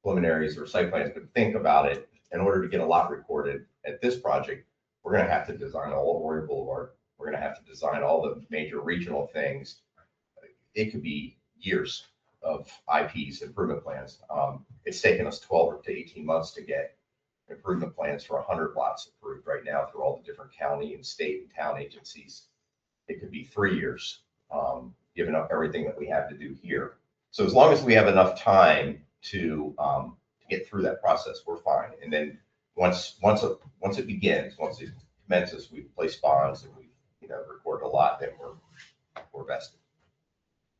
preliminaries or site plans, but think about it. In order to get a lot recorded at this project, we're going to have to design all of Warrior Boulevard. We're going to have to design all the major regional things. It could be years of IPs, improvement plans. It's taken us 12 to 18 months to get improvement plans for 100 lots approved right now through all the different county and state and town agencies. It could be 3 years, given up everything that we have to do here. So as long as we have enough time to get through that process, we're fine. And then once it begins, once it commences, we place bonds and we record a lot, then we're vested.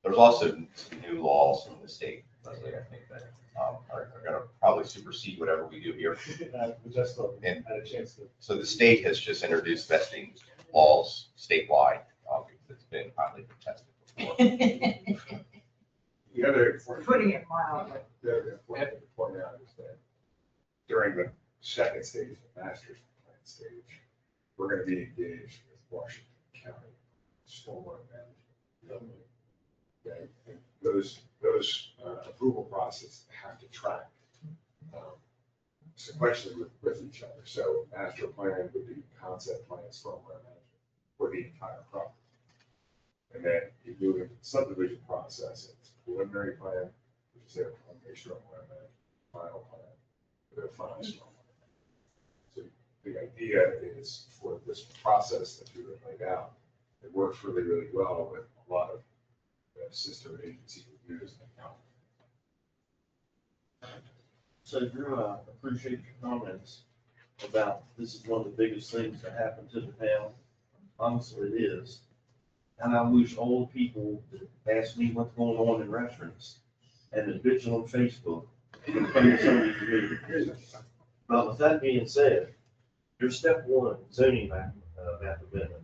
There's also some new laws in the state, Leslie, I think that are going to probably supersede whatever we do here. Just had a chance to. So the state has just introduced vesting laws statewide. It's been highly contested before. The other Putting it mildly. the other important thing to point out is that during the second stage, the master plan stage, we're going to be engaged with Washington County stormwater management. Okay, and those approval processes have to track sequentially with each other. So master plan would be concept plan, stormwater management for the entire property. And then you move into the subdivision process, it's preliminary plan, which is their preliminary stormwater management, final plan, their final stormwater management. So the idea is for this process that you have laid out, it works really, really well with a lot of sister agency reviews and county. So Drew, I appreciate your comments about this is one of the biggest things that happened to the town. Honestly, it is. And I wish all the people that ask me what's going on in restaurants and that bitch on Facebook can come to some of these meetings. But with that being said, your step 1 zoning map amendment.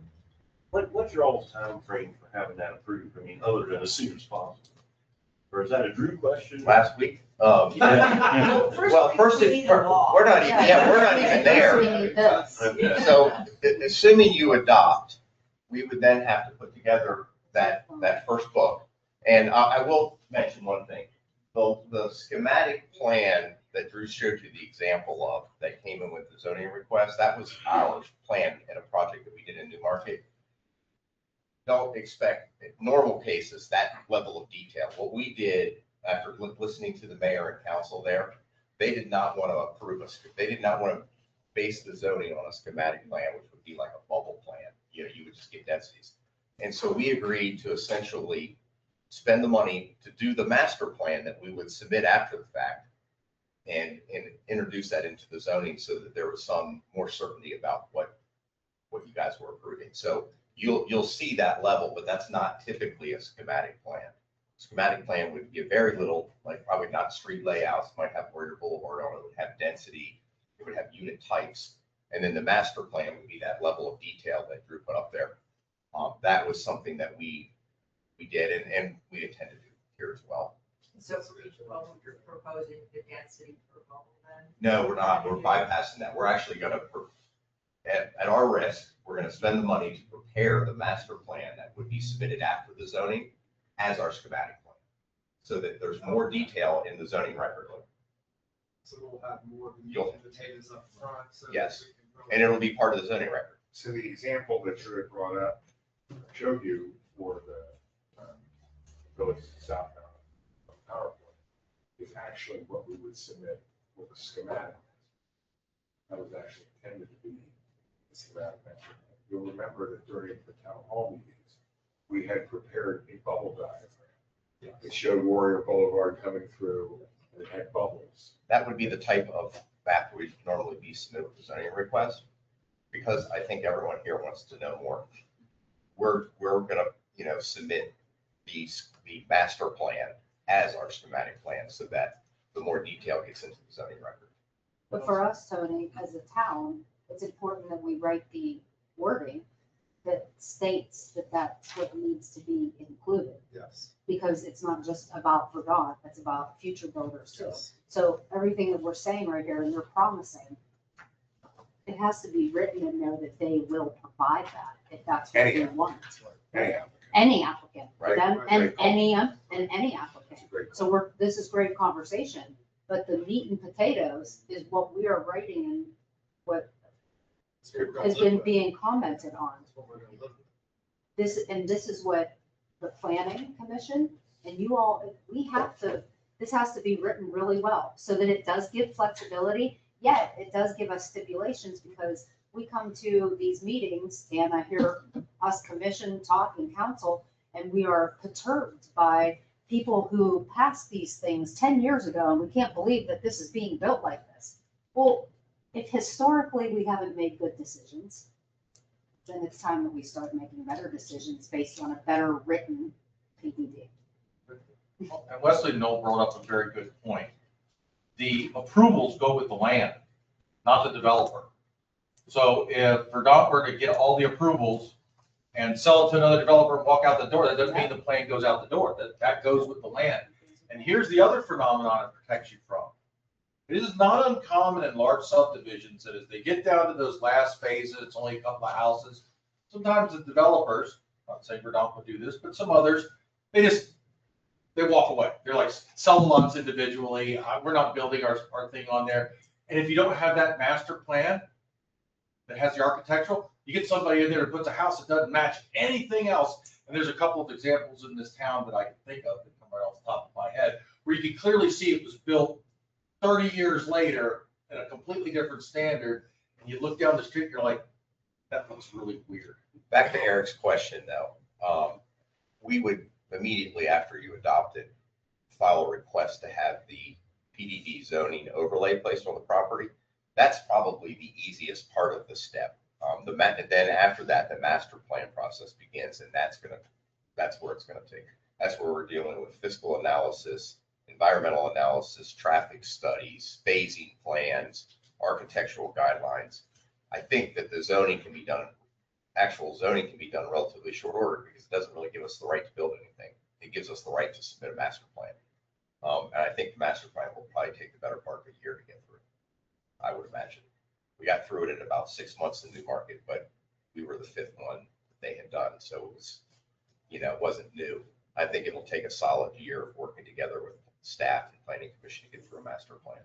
What's your all's time frame for having that approved? I mean, other than as soon as possible? Or is that a Drew question? Last week? Well, First, we need a law. we're not even there. We need this. So assuming you adopt, we would then have to put together that first book. And I will mention one thing. The schematic plan that Drew showed you the example of that came in with the zoning request, that was our plan in a project that we did in Newmarket. Don't expect, in normal cases, that level of detail. What we did after listening to the mayor and council there, they did not want to approve us. They did not want to base the zoning on a schematic plan, which would be like a bubble plan. You would just get densities. And so we agreed to essentially spend the money to do the master plan that we would submit after the fact and introduce that into the zoning so that there was some more certainty about what you guys were approving. So you'll see that level, but that's not typically a schematic plan. Schematic plan would give very little, like probably not street layouts, might have Warrior Boulevard on it, would have density, it would have unit types. And then the master plan would be that level of detail that Drew put up there. That was something that we did and we intend to do here as well. So for each bubble, you're proposing the density per bubble then? No, we're not. We're bypassing that. We're actually gonna, at our risk, we're gonna spend the money to prepare the master plan that would be submitted after the zoning as our schematic plan. So that there's more detail in the zoning record. So we'll have more You'll- potatoes up front. So that Yes. we can really- And it'll be part of the zoning record. So the example that you had brought up, I showed you for the village southbound power plant, is actually what we would submit with a schematic. That was actually intended to be the schematic. You'll remember that during the town hall meetings, we had prepared a bubble diagram. It showed Warrior Boulevard coming through, and it had bubbles. That would be the type of map we'd normally be submitted with zoning request, because I think everyone here wants to know more. We're gonna, submit the master plan as our schematic plan, so that the more detail gets into the zoning record. But for us, Tony, as a town, it's important that we write the wording that states that that's what needs to be included. Yes. Because it's not just about Verdant, it's about future builders too. Yes. So everything that we're saying right here and you're promising, it has to be written and know that they will provide that if that's what we Anyhow. want. Anyhow, Any applicant, for Right, them, right, and right. any applicant. it's a great. So this is great conversation, but the meat and potatoes is what we are writing and what That's what we're gonna has live been with. being commented on. That's what we're gonna live with. This is what the planning commission and you all, this has to be written really well so that it does give flexibility, yet it does give us stipulations because we come to these meetings and I hear us commission talk and council and we are perturbed by people who passed these things 10 years ago and we can't believe that this is being built like this. Well, if historically we haven't made good decisions, then it's time that we start making better decisions based on a better written PDD. And Wesley Knoll brought up a very good point. The approvals go with the land, not the developer. So if Verdant were to get all the approvals and sell it to another developer and walk out the door, that doesn't mean the plan goes out the door. That goes with the land. And here's the other phenomenon it protects you from. It is not uncommon in large subdivisions that as they get down to those last phases, it's only a couple of houses. Sometimes the developers, not saying Verdant would do this, but some others, they walk away. They're like, sell the lots individually. We're not building our thing on there. And if you don't have that master plan that has the architectural, you get somebody in there who puts a house that doesn't match anything else. And there's a couple of examples in this town that I can think of that come right off the top of my head, where you can clearly see it was built 30 years later at a completely different standard. And you look down the street, you're like, that looks really weird. Back to Eric's question though, we would immediately after you adopt it, file a request to have the PDD zoning overlay placed on the property. That's probably the easiest part of the step. Then after that, the master plan process begins, and that's where it's gonna take. That's where we're dealing with fiscal analysis, environmental analysis, traffic studies, phasing plans, architectural guidelines. I think that the zoning can be done, actual zoning can be done in relatively short order because it doesn't really give us the right to build anything. It gives us the right to submit a master plan. And I think the master plan will probably take the better part of a year to get through. I would imagine. We got through it in about 6 months in Newmarket, but we were the 5th one that they had done. So it was, it wasn't new. I think it'll take a solid year of working together with staff and planning commission to get through a master plan.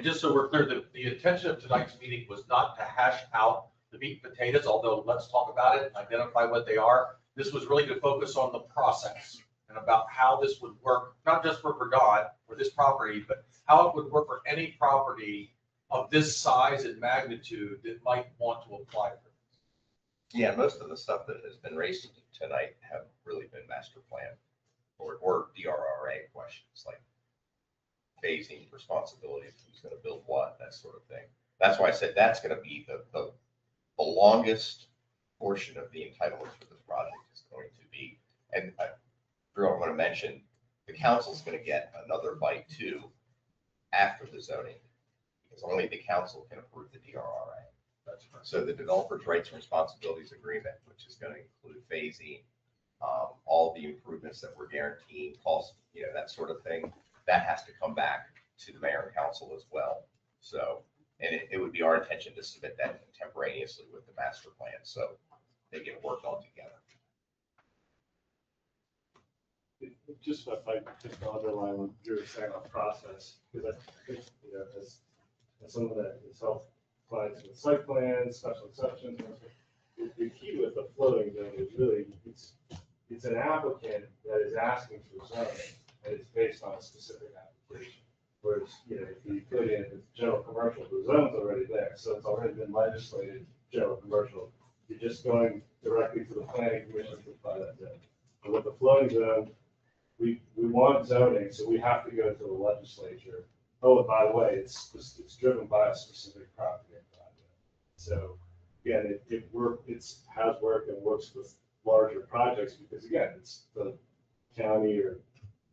Just so we're clear, the intention of tonight's meeting was not to hash out the meat and potatoes, although let's talk about it and identify what they are. This was really to focus on the process and about how this would work, not just for Verdant or this property, but how it would work for any property of this size and magnitude that might want to apply for this. Yeah, most of the stuff that has been raised tonight have really been master plan or DRRA questions like phasing, responsibilities, who's going to build what, that sort of thing. That's why I said that's going to be the longest portion of the entitlements for this project is going to be. And Drew, I want to mention the council's going to get another bite too after the zoning because only the council can approve the DRRA. So the developer's rights and responsibilities agreement, which is going to include phasing, all the improvements that we're guaranteeing, cost, that sort of thing, that has to come back to the mayor and council as well. So, and it would be our intention to submit that contemporaneously with the master plan, so they get worked on together. Just if I just underline what you were saying on process, because I think, as someone that has helped clients with site plans, special exceptions, the key with the floating zone is really, it's an applicant that is asking for zoning, and it's based on a specific application. Whereas, if you put in the general commercial, the zone's already there, so it's already been legislated, general commercial. You're just going directly to the planning commission to apply that zone. And with the floating zone, we want zoning, so we have to go to the legislature. Oh, and by the way, it's driven by a specific property project. So again, it's has worked and works with larger projects because again, it's the county or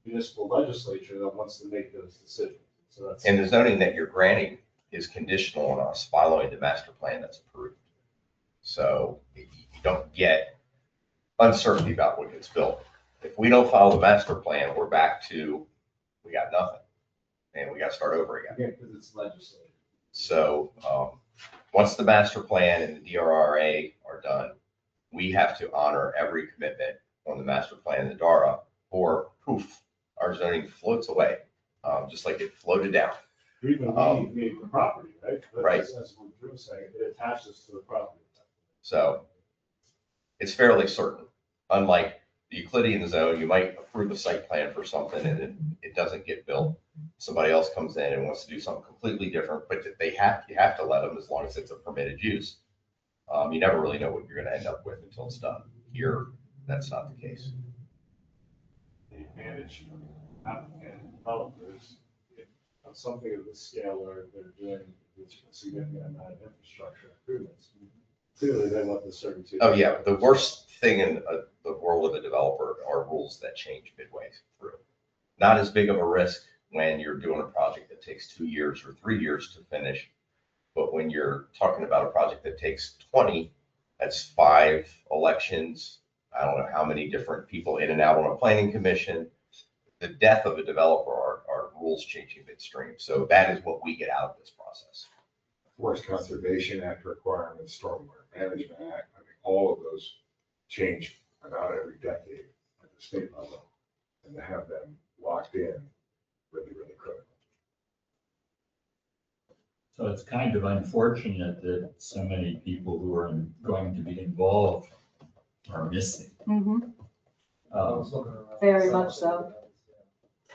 municipal legislature that wants to make those decisions. So that's. And the zoning that you're granting is conditional on us following the master plan that's approved. So you don't get uncertainty about what gets built. If we don't follow the master plan, we're back to, we got nothing. And we got to start over again. Again, because it's legislative. So once the master plan and the DRRA are done, we have to honor every commitment on the master plan and the DARA, or poof, our zoning floats away, just like it floated down. Even we need the property, right? Right. As what Drew was saying, it attaches to the property. So it's fairly certain. Unlike the Euclidean zone, you might approve a site plan for something and then it doesn't get built. Somebody else comes in and wants to do something completely different, but you have to let them as long as it's a permitted use. You never really know what you're going to end up with until it's done. Here, that's not the case. The advantage of applicant and developers, on something of this scale where they're doing a significant amount of infrastructure improvements, clearly they want the certainty. Oh, yeah. The worst thing in the world of a developer are rules that change midway through. Not as big of a risk when you're doing a project that takes 2 years or 3 years to finish. But when you're talking about a project that takes 20, that's 5 elections. I don't know how many different people in and out on a planning commission. The death of a developer are rules changing midstream. So that is what we get out of this process. Forest Conservation Act requirements, Stormwater Management Act, I mean, all of those change about every decade at the state level. And to have them locked in, really, really critical. So it's kind of unfortunate that so many people who are going to be involved are missing. Very much so.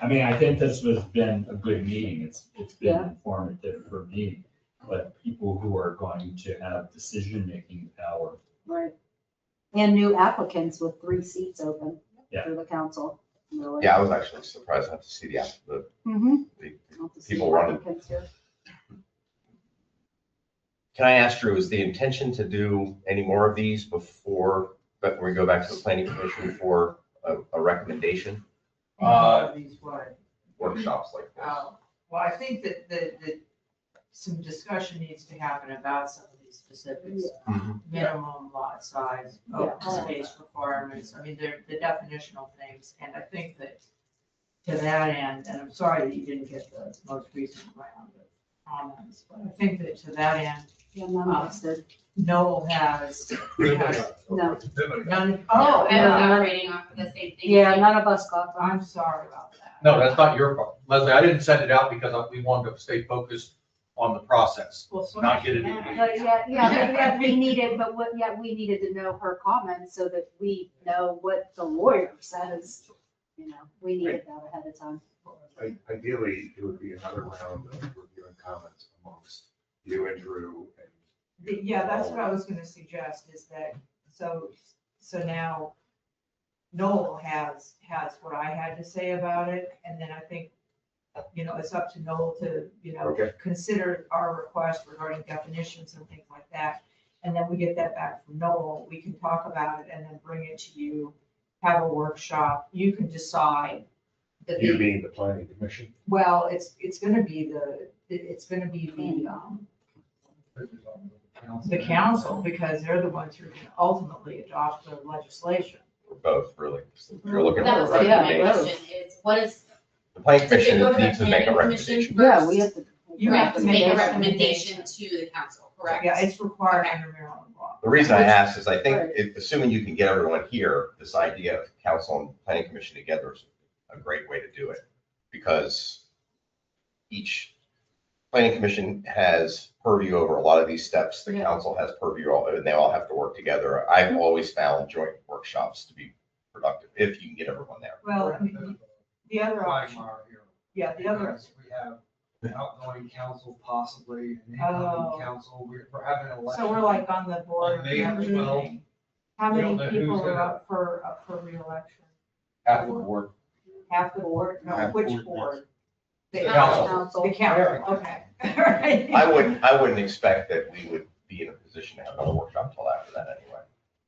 I mean, I think this has been a good meeting. It's been informative for me, but people who are going to have decision-making power. Right. And new applicants with 3 seats open Yeah. for the council. Really. Yeah, I was actually surprised not to see Mhm. the Not to see people running. applicants here. Can I ask Drew, is the intention to do any more of these before, but we go back to the planning commission for a recommendation? These what? Workshops like this? Well, I think that some discussion needs to happen about some of these specifics. Mhm. Minimum lot size, open space requirements, I mean, they're the definitional things, and I think that to that end, and I'm sorry that you didn't get the most recent round of comments, but I think that to that end, Yeah, none of us did. Noel has, No. none, Oh, I was no, operating off of the same thing. Yeah, none of us got them. I'm sorry about that. No, that's not your fault. Leslie, I didn't send it out because we wanted to stay focused on the process, Well, so not get into much the matter. But yeah, we needed to know her comments so that we know what the lawyer says. We needed that ahead of time. Ideally, it would be another round of reviewing comments amongst you and Drew and. Yeah, that's what I was gonna suggest, is that, so now Noel has what I had to say about it, and then I think, it's up to Noel to, Okay. consider our request regarding definitions and things like that. And then we get that back from Noel, we can talk about it and then bring it to you, have a workshop, you can decide. You being the planning commission? Well, it's gonna be the council, because they're the ones who are gonna ultimately adopt the legislation. both, really. You're looking That for was a my recommendation. question, is what is, The planning does it go commission to the needs to make a planning commission recommendation. Yeah, first? we have to. You have to Make a recommendation. recommendation to the council, correct? Yeah, it's required Okay. under Maryland law. The reason I asked is I think, Right. assuming you can get everyone here, this idea of council and planning commission together is a great way to do it. Because each planning commission has purview over a lot of these steps. The Yeah. council has purview, and they all have to work together. I've always found joint workshops to be productive, if you can get everyone there. Well, I mean, the other option, Quagmire here. yeah, the other, Because we have an outgoing council possibly, an Oh. incoming council, we're having an election. so we're like on the board. On May and 12th. everything. How We many don't know who's people are gonna- up for reelection? Half the board. Half the board? No, Half which board, board? The council. The council, okay. Alright. I wouldn't expect that we would be in a position to have another workshop until after that anyway.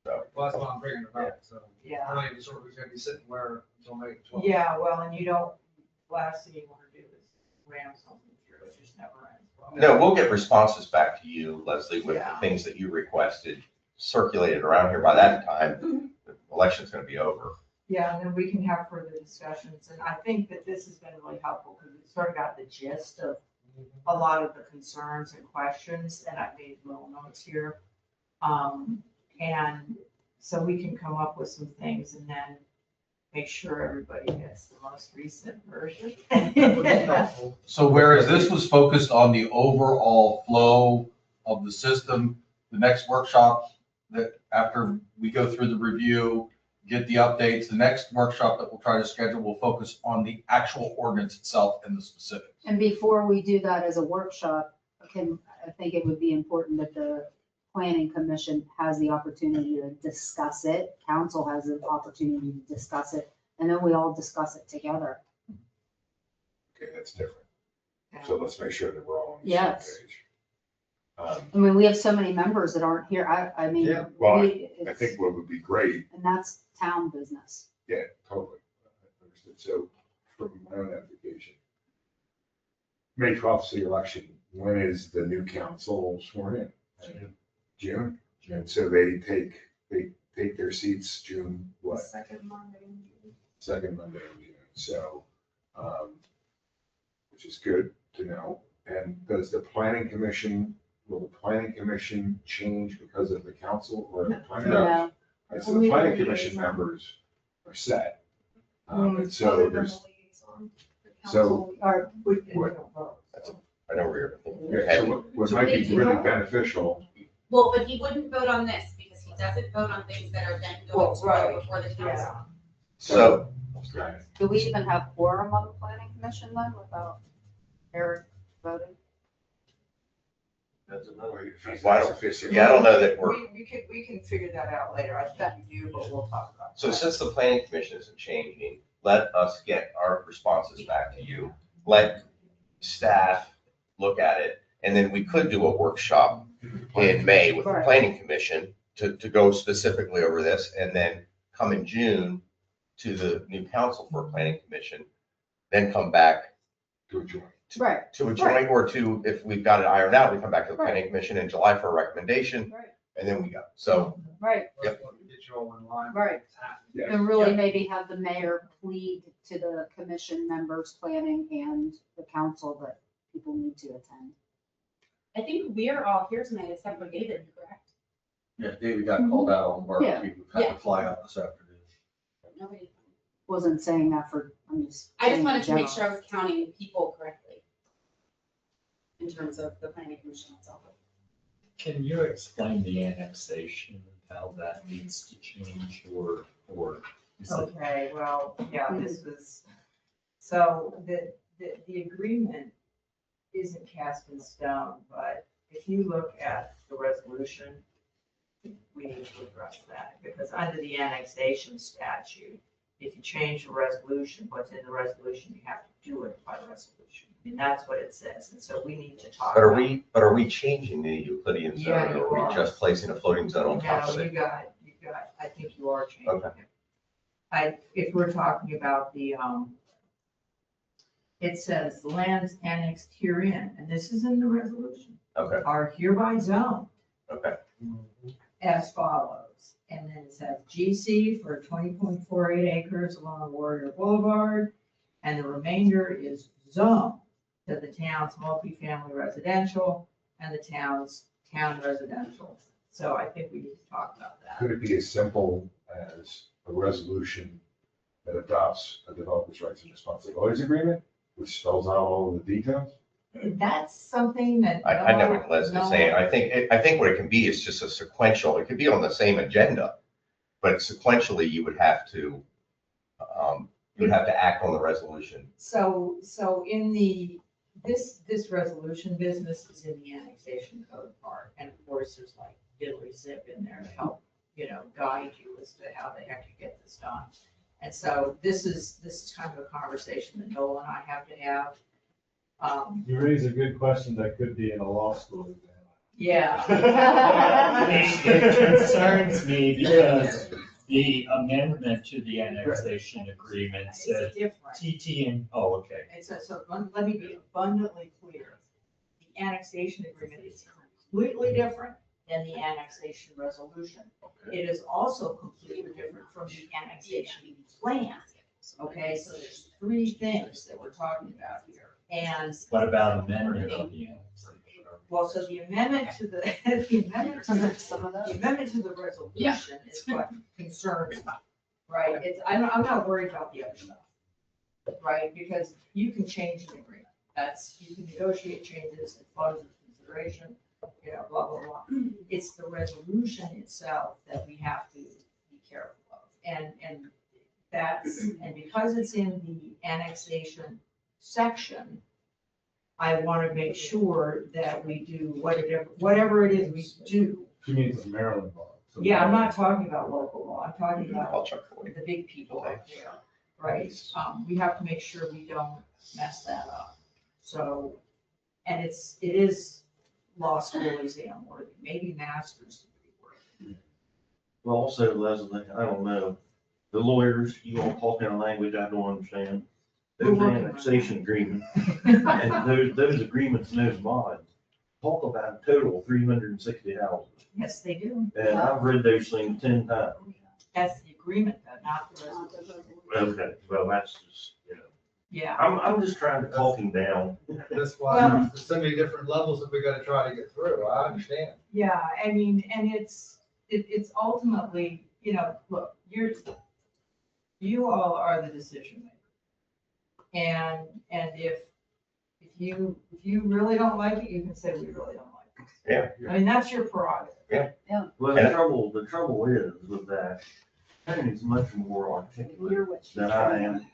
Well, that's what I'm bringing about, so. Yeah. I don't even sure who's gonna be sitting where until May 12th. Yeah, well, and you don't, last thing you wanna do is ram something through, it just never ends. well. No, we'll get responses back to you, Leslie, with the Yeah. things that you requested circulated around here. By that time, the election's gonna be over. Yeah, and then we can have further discussions, and I think that this has been really helpful, because we sort of got the gist of a lot of the concerns and questions, and I made little notes here. And so we can come up with some things and then make sure everybody gets the most recent version. So whereas this was focused on the overall flow of the system, the next workshop that after we go through the review, get the updates, the next workshop that we'll try to schedule will focus on the actual ordinance itself and the specifics. And before we do that as a workshop, I think it would be important that the planning commission has the opportunity to discuss it. Council has an opportunity to discuss it, and then we all discuss it together. Okay, that's different. So let's make sure that we're all on the same Yes. page. I mean, we have so many members that aren't here. I mean, Yeah, well, I it's- think what would be great, and that's town business. yeah, totally. Understood. So from my own application, May 12th is the election. When is the new council sworn in? June. And so they take their seats June, what? Second Monday. Second Monday in June. So, which is good to know. And does the planning commission, will the planning commission change because of the council or the planning? Yeah. Right, so the planning commission members are set. And so there's, so, Or I know where you're. yeah, so what might be really beneficial, Well, but he wouldn't vote on this because he doesn't vote on things that are then going to go before the council. Yeah. So, do we even have quorum on the planning commission then without Eric voting? that's another way. If he's Why not don't- sufficient. yeah, I don't know that we're, We can figure that out later, I think you do, but we'll talk about. so that. since the planning commission isn't changing, let us get our responses back to you. Let staff look at it, and then we could do a workshop in May with the Right. planning commission to go specifically over this, and then come in June to the new council for a planning commission, then come back To a joint. Right, to a joint or to, if we've got it ironed out, we come back to the planning commission in July for a recommendation, right, and then we go. So, right, Let's get you all in line. right. It's happening. Yeah. And really maybe have the mayor plead to the commission members, planning and the council that people need to attend. I think we are all here tonight except for David, correct? Yeah, David got called out on work. Yeah. He had to fly out this afternoon. Nobody. Wasn't saying that for, I'm just. I just saying wanted to in make sure I general. was counting people correctly in terms of the planning commission itself. Can you explain the annexation, how that needs to change or is it? Okay, well, yeah, this was, so the agreement isn't cast in stone, but if you look at the resolution, we need to address that, because under the annexation statute, if you change the resolution, what's in the resolution, you have to do it by resolution. And that's what it says, and so we need to talk but about. are we changing the Euclidean Yeah, zone, you or are are. we just placing a floating zone on top No, of you it? got, I think you are changing Okay. it. If we're talking about the, it says the lands annexed herein, and this is in the resolution, Okay, are hereby zoned okay. as follows. And then it says GC for 20.48 acres along Warrior Boulevard. And the remainder is zoned to the town's multifamily residential and the town's town residential. So I think we need to talk about that. Could it be as simple as a resolution that adopts a developer's rights and responsibilities agreement, which spells out all of the details? That's something that. I know what Leslie's saying. I think what it can be is just a sequential, it could be on the same agenda, but sequentially you would have to, act on the resolution. So in this resolution business is in the annexation code part, and of course, there's like diddly zip in there to help, guide you as to how the heck you get this done. And so this is kind of a conversation that Noel and I have to have. You raise a good question that could be in a law school exam. Yeah. It concerns me because the amendment to the annexation agreement It's said different. TT and, oh, okay. So let me be abundantly clear. The annexation agreement is completely different than the annexation resolution. It is also completely different from the annexation plan. Okay, so there's three things that we're talking about here. And, What about amendment of the annexation? well, so the amendment to the, the amendment to the resolution is what concerns me, right? I'm not worried about the other stuff, right? Because you can change the agreement. You can negotiate changes and funds of consideration, blah, blah, blah. It's the resolution itself that we have to be careful of. And because it's in the annexation section, I want to make sure that we do whatever it is we do. She means Maryland law. So Yeah, I'm not talking about local law. I'm talking I'll about check for you. the big people out there, right? We have to make sure we don't mess that up. So, and it is law school exam worthy, maybe master's degree worthy. Well, also, Leslie, I don't know, the lawyers, you all talk in a language I don't understand. Those annexation agreements, and those agreements and those mods talk about a total of 360 houses. Yes, they do. And I've read those things 10 times. That's the agreement though, not the resolution. Okay, well, that's just, Yeah. I'm just trying to talk him down. That's why there's so many different levels that we gotta try to get through. I understand. Yeah, I mean, and it's ultimately, look, you all are the decision maker. And if you really don't like it, you can say we really don't like it. Yeah. I mean, that's your prerogative. Well, the trouble is with that, Tony's much more articulate than I am.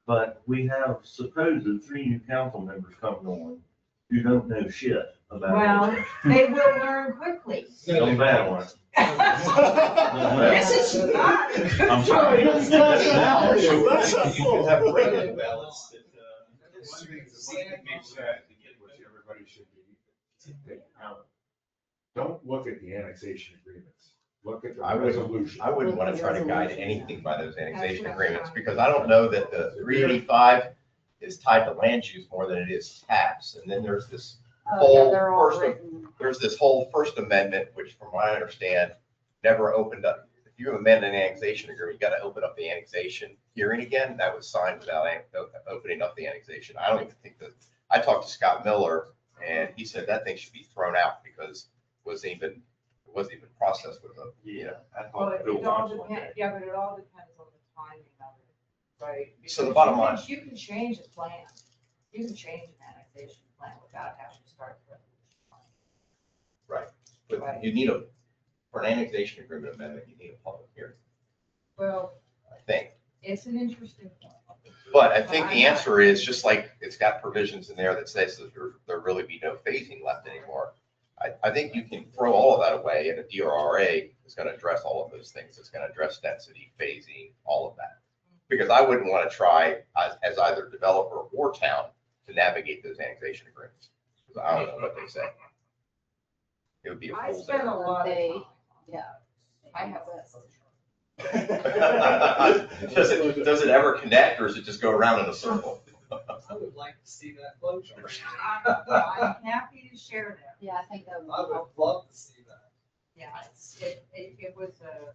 But we have supposed 3 new council members coming on who don't know shit about Well, it. they will learn quickly. No bad one. This is not. I'm sorry. That's not You full. can have great balance. Which everybody should be taking out. Don't look at the annexation agreements. Look at the resolution. I wouldn't want to try to guide anything by those annexation agreements, because I don't know that the 385 is tied to land use more than it is tax. And then there's this there's this whole First Amendment, which from what I understand, never opened up. If you amend an annexation agreement, you got to open up the annexation hearing again. That was signed without opening up the annexation. I don't even think that, I talked to Scott Miller and he said that thing should be thrown out because it wasn't even processed with a, I Well, thought Bill it all Watts one depends, day. yeah, but it all depends on the timing of it, right? So the Because bottom line- you can change a plan, you can change an annexation plan without having to start the resolution. but you need for an annexation agreement amendment, you need a public hearing, Well, I think. it's an interesting point. But I think the answer is just like it's got provisions in there that says that there really be no phasing left anymore. I think you can throw all of that away and a DRRA is going to address all of those things. It's going to address density, phasing, all of that. Because I wouldn't want to try as either developer or town to navigate those annexation agreements. Because I don't know what they say. It would be a I fool's spent a errand. lot of They- time. yeah. I have Does it ever connect or does it just go around in a circle? I would like to see that flow chart. I'm happy to share that. Yeah, I think that I would would love to see that. it was a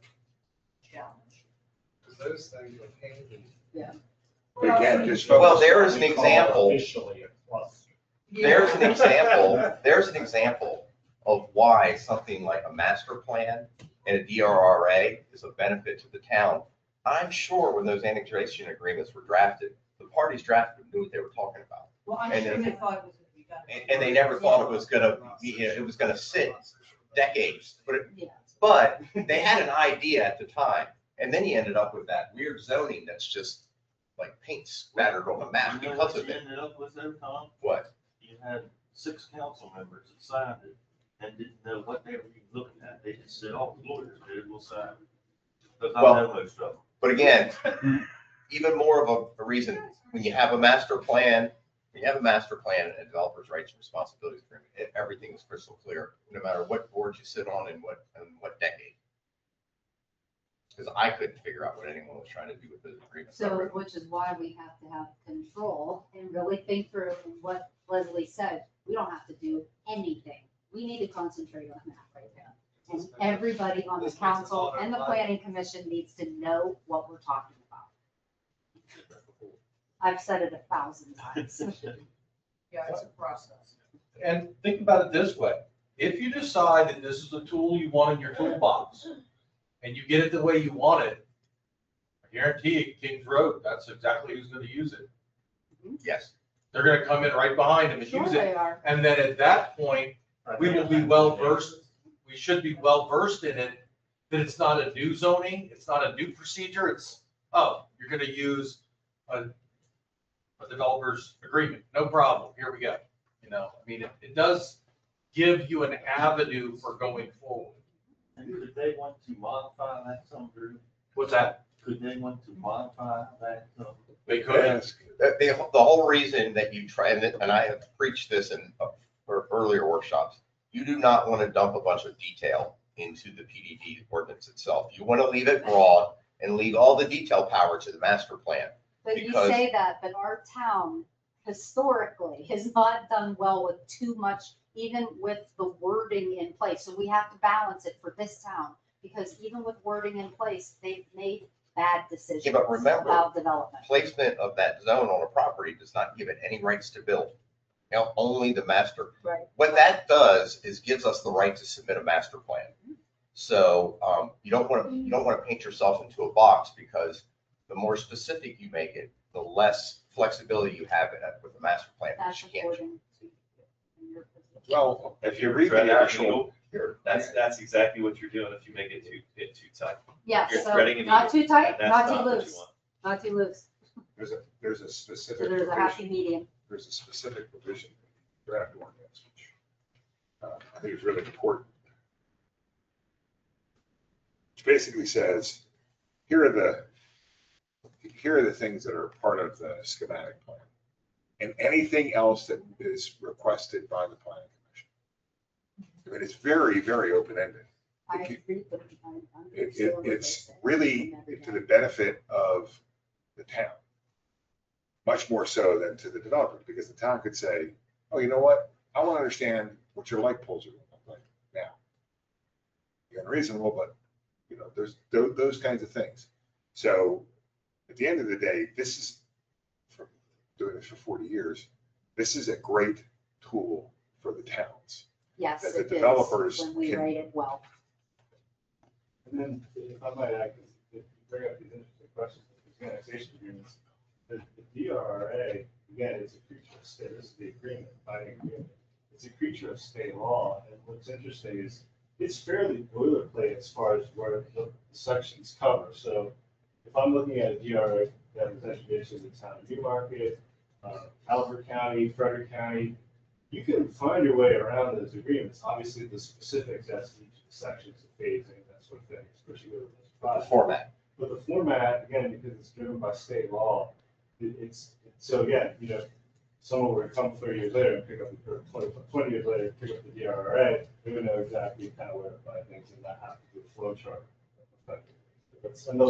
challenge. Because those things are painful. But again, just Well, focus there on- is an example. Officially a plus. There's an example of why something like a master plan and a DRRA is a benefit to the town. I'm sure when those annexation agreements were drafted, the parties drafted knew what they were talking about. Well, I'm And sure then- they thought it was gonna be done. And they never thought it was gonna, it was gonna sit decades, Yeah. but they had an idea at the time. And then you ended up with that weird zoning that's just like paint spattered on the map You know because what of you it. ended up with though, Tom? What? You had 6 council members that signed it and didn't know what they were even looking at. They just said, oh, the lawyers did, we'll sign it. Because I Well- know most of them. But again, even more of a reason, when you have a master plan, and a developer's rights and responsibilities agreement, everything is crystal clear, no matter what board you sit on and what decade. Because I couldn't figure out what anyone was trying to do with those agreements. So, which is why we have to have control and really think through what Leslie said. We don't have to do anything. We need to concentrate on that right now. And everybody on the council and the planning commission needs to know what we're talking about. I've said it 1,000 times. Yeah, it's a process. And think about it this way, if you decide that this is a tool you want in your toolbox, and you get it the way you want it, I guarantee you, Kings Road, that's exactly who's gonna use it. Yes. They're gonna come in right behind him and Sure use they it, are. and then at that point, we will be well versed, we should be well versed in it, that it's not a new zoning, it's not a new procedure, it's, oh, you're gonna use a developer's agreement, no problem, here we go. You know, I mean, it does give you an avenue for going forward. And could they want to modify that some, Drew? What's that? Could they want to modify that some? They could. Ask. The whole reason that you try, and I have preached this in earlier workshops, you do not want to dump a bunch of detail into the PDD ordinance itself. You want to leave it broad and leave all the detail power to the master plan. But you Because- say that, but our town historically has not done well with too much, even with the wording in place. So we have to balance it for this town, because even with wording in place, they've made bad decisions Yeah, but remember- about development. Placement of that zone on a property does not give it any rights to build. You know, only the master. Right. What that does is gives us the right to submit a master plan. So you don't want to paint yourself into a box, because the more specific you make it, the less flexibility you have in it with the master plan. That's Which you can't. according to your position. Well, If if you you read thread the a actual, needle, that's exactly what you're doing if you make it too tight. Yeah, You're so threading a not needle, too tight, and not that's too not what you loose, want. not too loose. there's a So specific there's a happy provision, medium. there's a specific provision in the draft ordinance, which I think is really important. Which basically says, here are the things that are part of the schematic plan. And anything else that is requested by the planning commission. I mean, it's very, very open-ended. I If you- read them, I understand what they It's say. really And every to the day. benefit of the town. Much more so than to the developer, because the town could say, oh, you know what? I want to understand what your light poles are going to look like now. You're unreasonable, but you know, there's those kinds of things. So at the end of the day, this is, from doing this for 40 years, this is a great tool for the towns. Yes, that the it is, developers when we can- write it well. And then, if I might add, 'cause if you bring up these interesting questions, these annexation agreements, the DRRA, again, is a creature of state, this is the agreement, binding agreement. It's a creature of state law, and what's interesting is it's fairly boilerplate as far as where the sections cover. So if I'm looking at a DRA that was introduced in the town of Newmarket, Albert County, Frederick County, you can find your way around those agreements. Obviously, the specifics as to each of the sections of phasing, that sort of thing, especially with those The projects. format. But the format, again, because it's driven by state law, so again, you know, someone were to come 30 years later and pick up, or 20 years later, pick up the DRRA, they would know exactly kind of where to find things and not have to do a flow chart.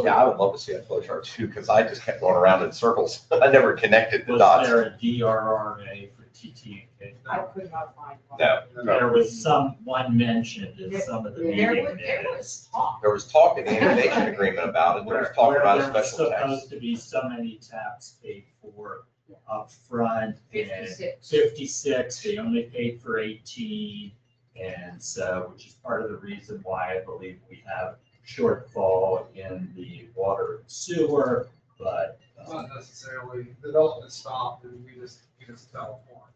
Yeah, I would love to see a flow chart too, because I just kept going around in circles. I never connected the Was dots. there a DRRA for TT. I could not find one. No. There was one mentioned in some of the There meeting There minutes. was talk. There was talk in the innovation agreement about it. There was talk Where about a there was special tax. supposed to be so many taps paid for upfront. And 56. 56, they only paid for 18. And so, which is part of the reason why I believe we have shortfall in the water and sewer, but. Not necessarily, development stopped and we just fell apart.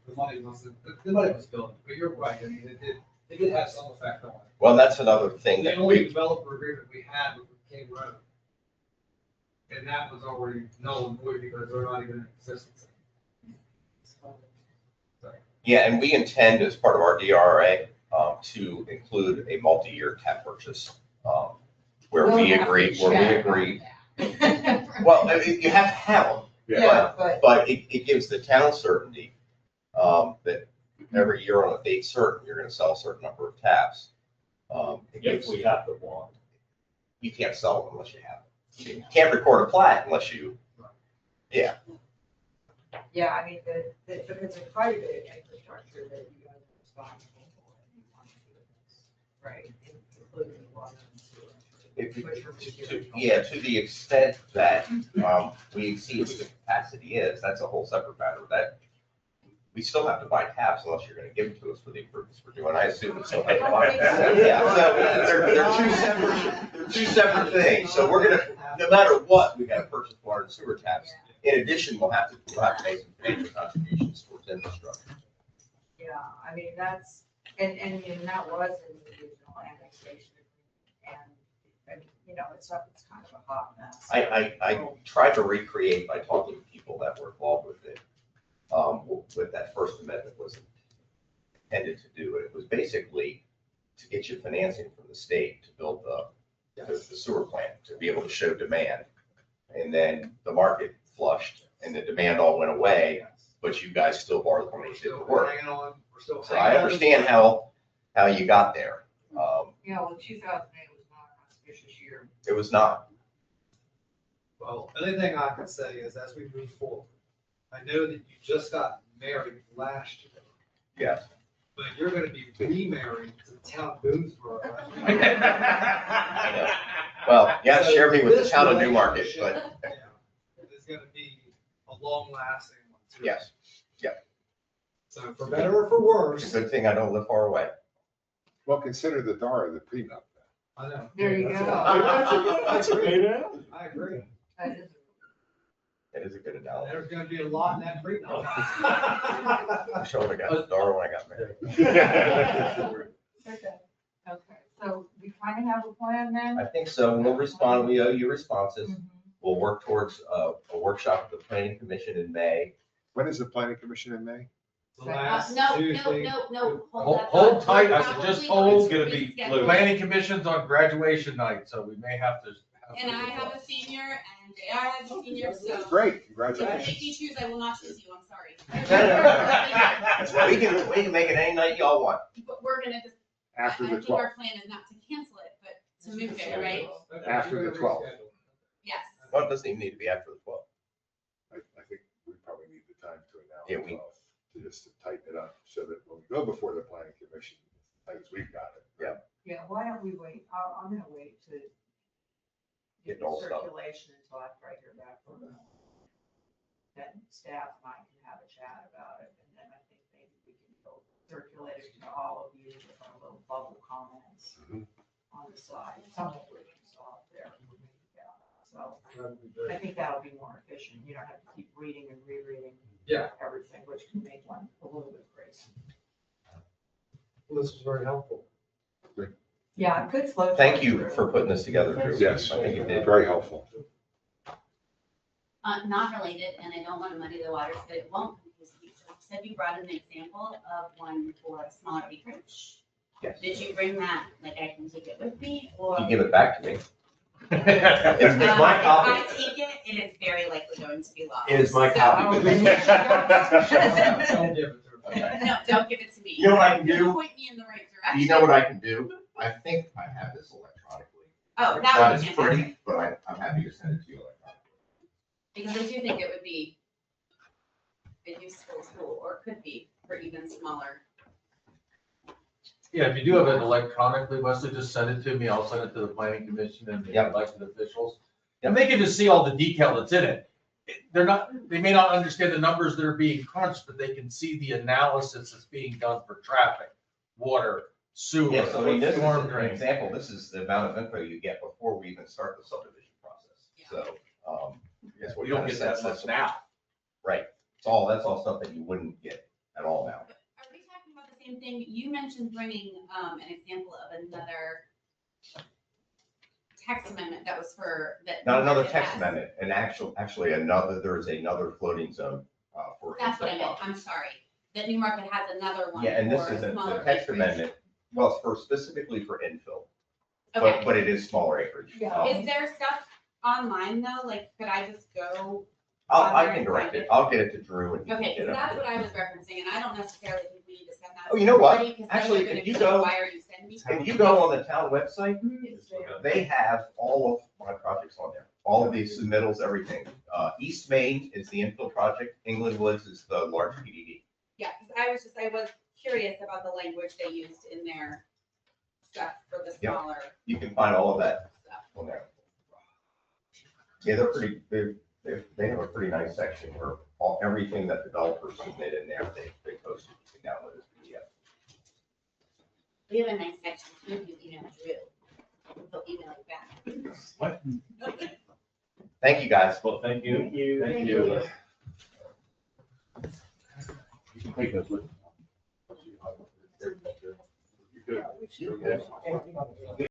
The money was building, but you're right, I mean, it did have some effect on it. Well, that's another thing The that only we, developer agreement we had was with King Road. And that was already null and void because they're not even in existence. yeah, and we intend as part of our DRA to include a multi-year tap purchase where We'll we have to agree, check Well, I mean, you have to have them, Yeah, but but it gives the town certainty that every year on a date certain, you're gonna sell a certain number of taps. It If gives, we have the one. you can't sell them unless you have them. You can't record a plat unless you, yeah. yeah, I mean, because it's quite a bit of infrastructure that you guys are responsible for. And you want to do this, right? Including the water and sewer. If you- Which are to- Yeah, to the extent that we exceed what the capacity is, that's a whole separate matter. That, we still have to buy taps unless you're gonna give them to us for the improvements we're doing. I assume it's still have to buy them. Yeah, so they're two separate things. So we're gonna, no matter what, we gotta purchase water and sewer taps. In addition, we'll have to make some financial contributions towards infrastructure. Yeah, I mean, that's, and that was in the original annexation. And, you know, it's kind of a hot mess. I tried to recreate by talking to people that were involved with it, what that First Amendment was intended to do. And it was basically to get you financing from the state to build the sewer plant, to be able to show demand. And then the market flushed and the demand all went away, but you guys still borrowed the money to do the work. So I understand how you got there. Yeah, well, 2008 was not an auspicious year. It was not. Well, the only thing I can say is as we move forward, I know that you just got married last year, Yes. but you're gonna be remarried to the town of Boonesboro. Well, yeah, So share me with the this town of Newmarket, but relationship, yeah, It's gonna be a long lasting one too. yes, So for better or for it's worse, a good thing I don't live far away. Well, consider the Dara the prenup. I know. There you That's go. it. That's great. I agree. That is- It is a good analogy. There's gonna be a lot in that prenup. I showed I got the door when I got married. Okay, so we kind of have a plan then? I think so. We'll respond. We owe you responses. We'll work towards a workshop with the planning commission in May. When is the planning commission in May? The last No, Tuesday. hold Hold that hold thought. tight, I said, just Probably hold. It's gonna be reschedule. fluid. Planning commission's on graduation night, so we may have to. And I have a senior and JR has a senior, so. Great, If you congratulations. make me choose, I will not choose you, I'm sorry. We can make it any night y'all want. But we're gonna just, I After the think 12th. our plan is not to cancel it, but to move it, right? After the 12th. Yes. Well, it doesn't even need to be after the 12th. I think we probably need the time to Yeah, announce to just to tighten it up so that when we go before the planning commission, as we've got it. Yeah, why don't we wait? I'm gonna wait to Get get all the stuff. circulation until after I hear back from them. Then staff and I can have a chat about it, and then I think maybe we can go circulate it to all of you with our little bubble comments Mhm. on the side, some of which is off there. So I think that'll be more efficient. You don't have to keep reading and rereading. Yeah. Everything, which can make one a little bit crazy. Well, this was very helpful. Yeah, good flow. Thank you for putting this together, Drew. Yes, I think you did. very helpful. Not related, and I don't want to muddy the waters, but it won't, because you said you brought an example of one for a smaller acreage. Yes. Did you bring that, like I can take it with me, or? You give it back to me. If It's my I copy. take it, it is very likely going to be lost. It is my So- copy. Don't give it to her. No, don't give it to me. You know what I can do? Point me in the right direction. You know what I can do? I think I have this electronically. Oh, It's that not would as be pretty, fantastic, but I'm happy to send it to you electronically. because I do think it would be a useful tool, or could be for even smaller. Yeah, if you do have it electronically, Wesley, just send it to me. I'll send it to the planning commission and the Yep. elected officials. And they can just see all the detail that's in it. They're not, they may not understand the numbers that are being crunched, but they can see the analysis that's being done for traffic, water, sewer, Yeah, so I mean, this is storm an drain. example, this is the amount of info you get before we even start the subdivision process. So, that's what You don't kinda get that sets much this- now. Right, that's all stuff that you wouldn't get at all now. Are we talking about the same thing? You mentioned bringing, an example of another text amendment that was for, that. Not another Newmarket text has. amendment, actually another, there's another floating zone, for. That's what I meant, I'm sorry. That Newmarket has another one. Yeah, and this for is a smaller text acreage. amendment, well, it's for specifically for infill, Okay. but it is smaller acreage. Yeah. Is there stuff online though? Like, could I just go? I can direct it, I'll get it to Drew and. he can Okay, get so it. that's what I was referencing, and I don't necessarily think we need to send that. Oh, you know what? to everybody, 'cause then Actually, they're if gonna you be go- like, why are you sending me? If you go on the town website, It's there. they have all of my projects on there, all of these submittals, everything. East Main is the infill project, England Woods is the large PDD. Yeah, because I was curious about the language they used in their stuff for the Yep. smaller You can find all of that stuff. on there. Yeah, they're pretty, they have a pretty nice section where everything that developers submit in there, they post it, you can download as PDF. We have a nice section, if you email Drew, he'll email you back. What? Thank you, guys. Well, thank you. Thank Thank you. you. You can take those with you. You're good.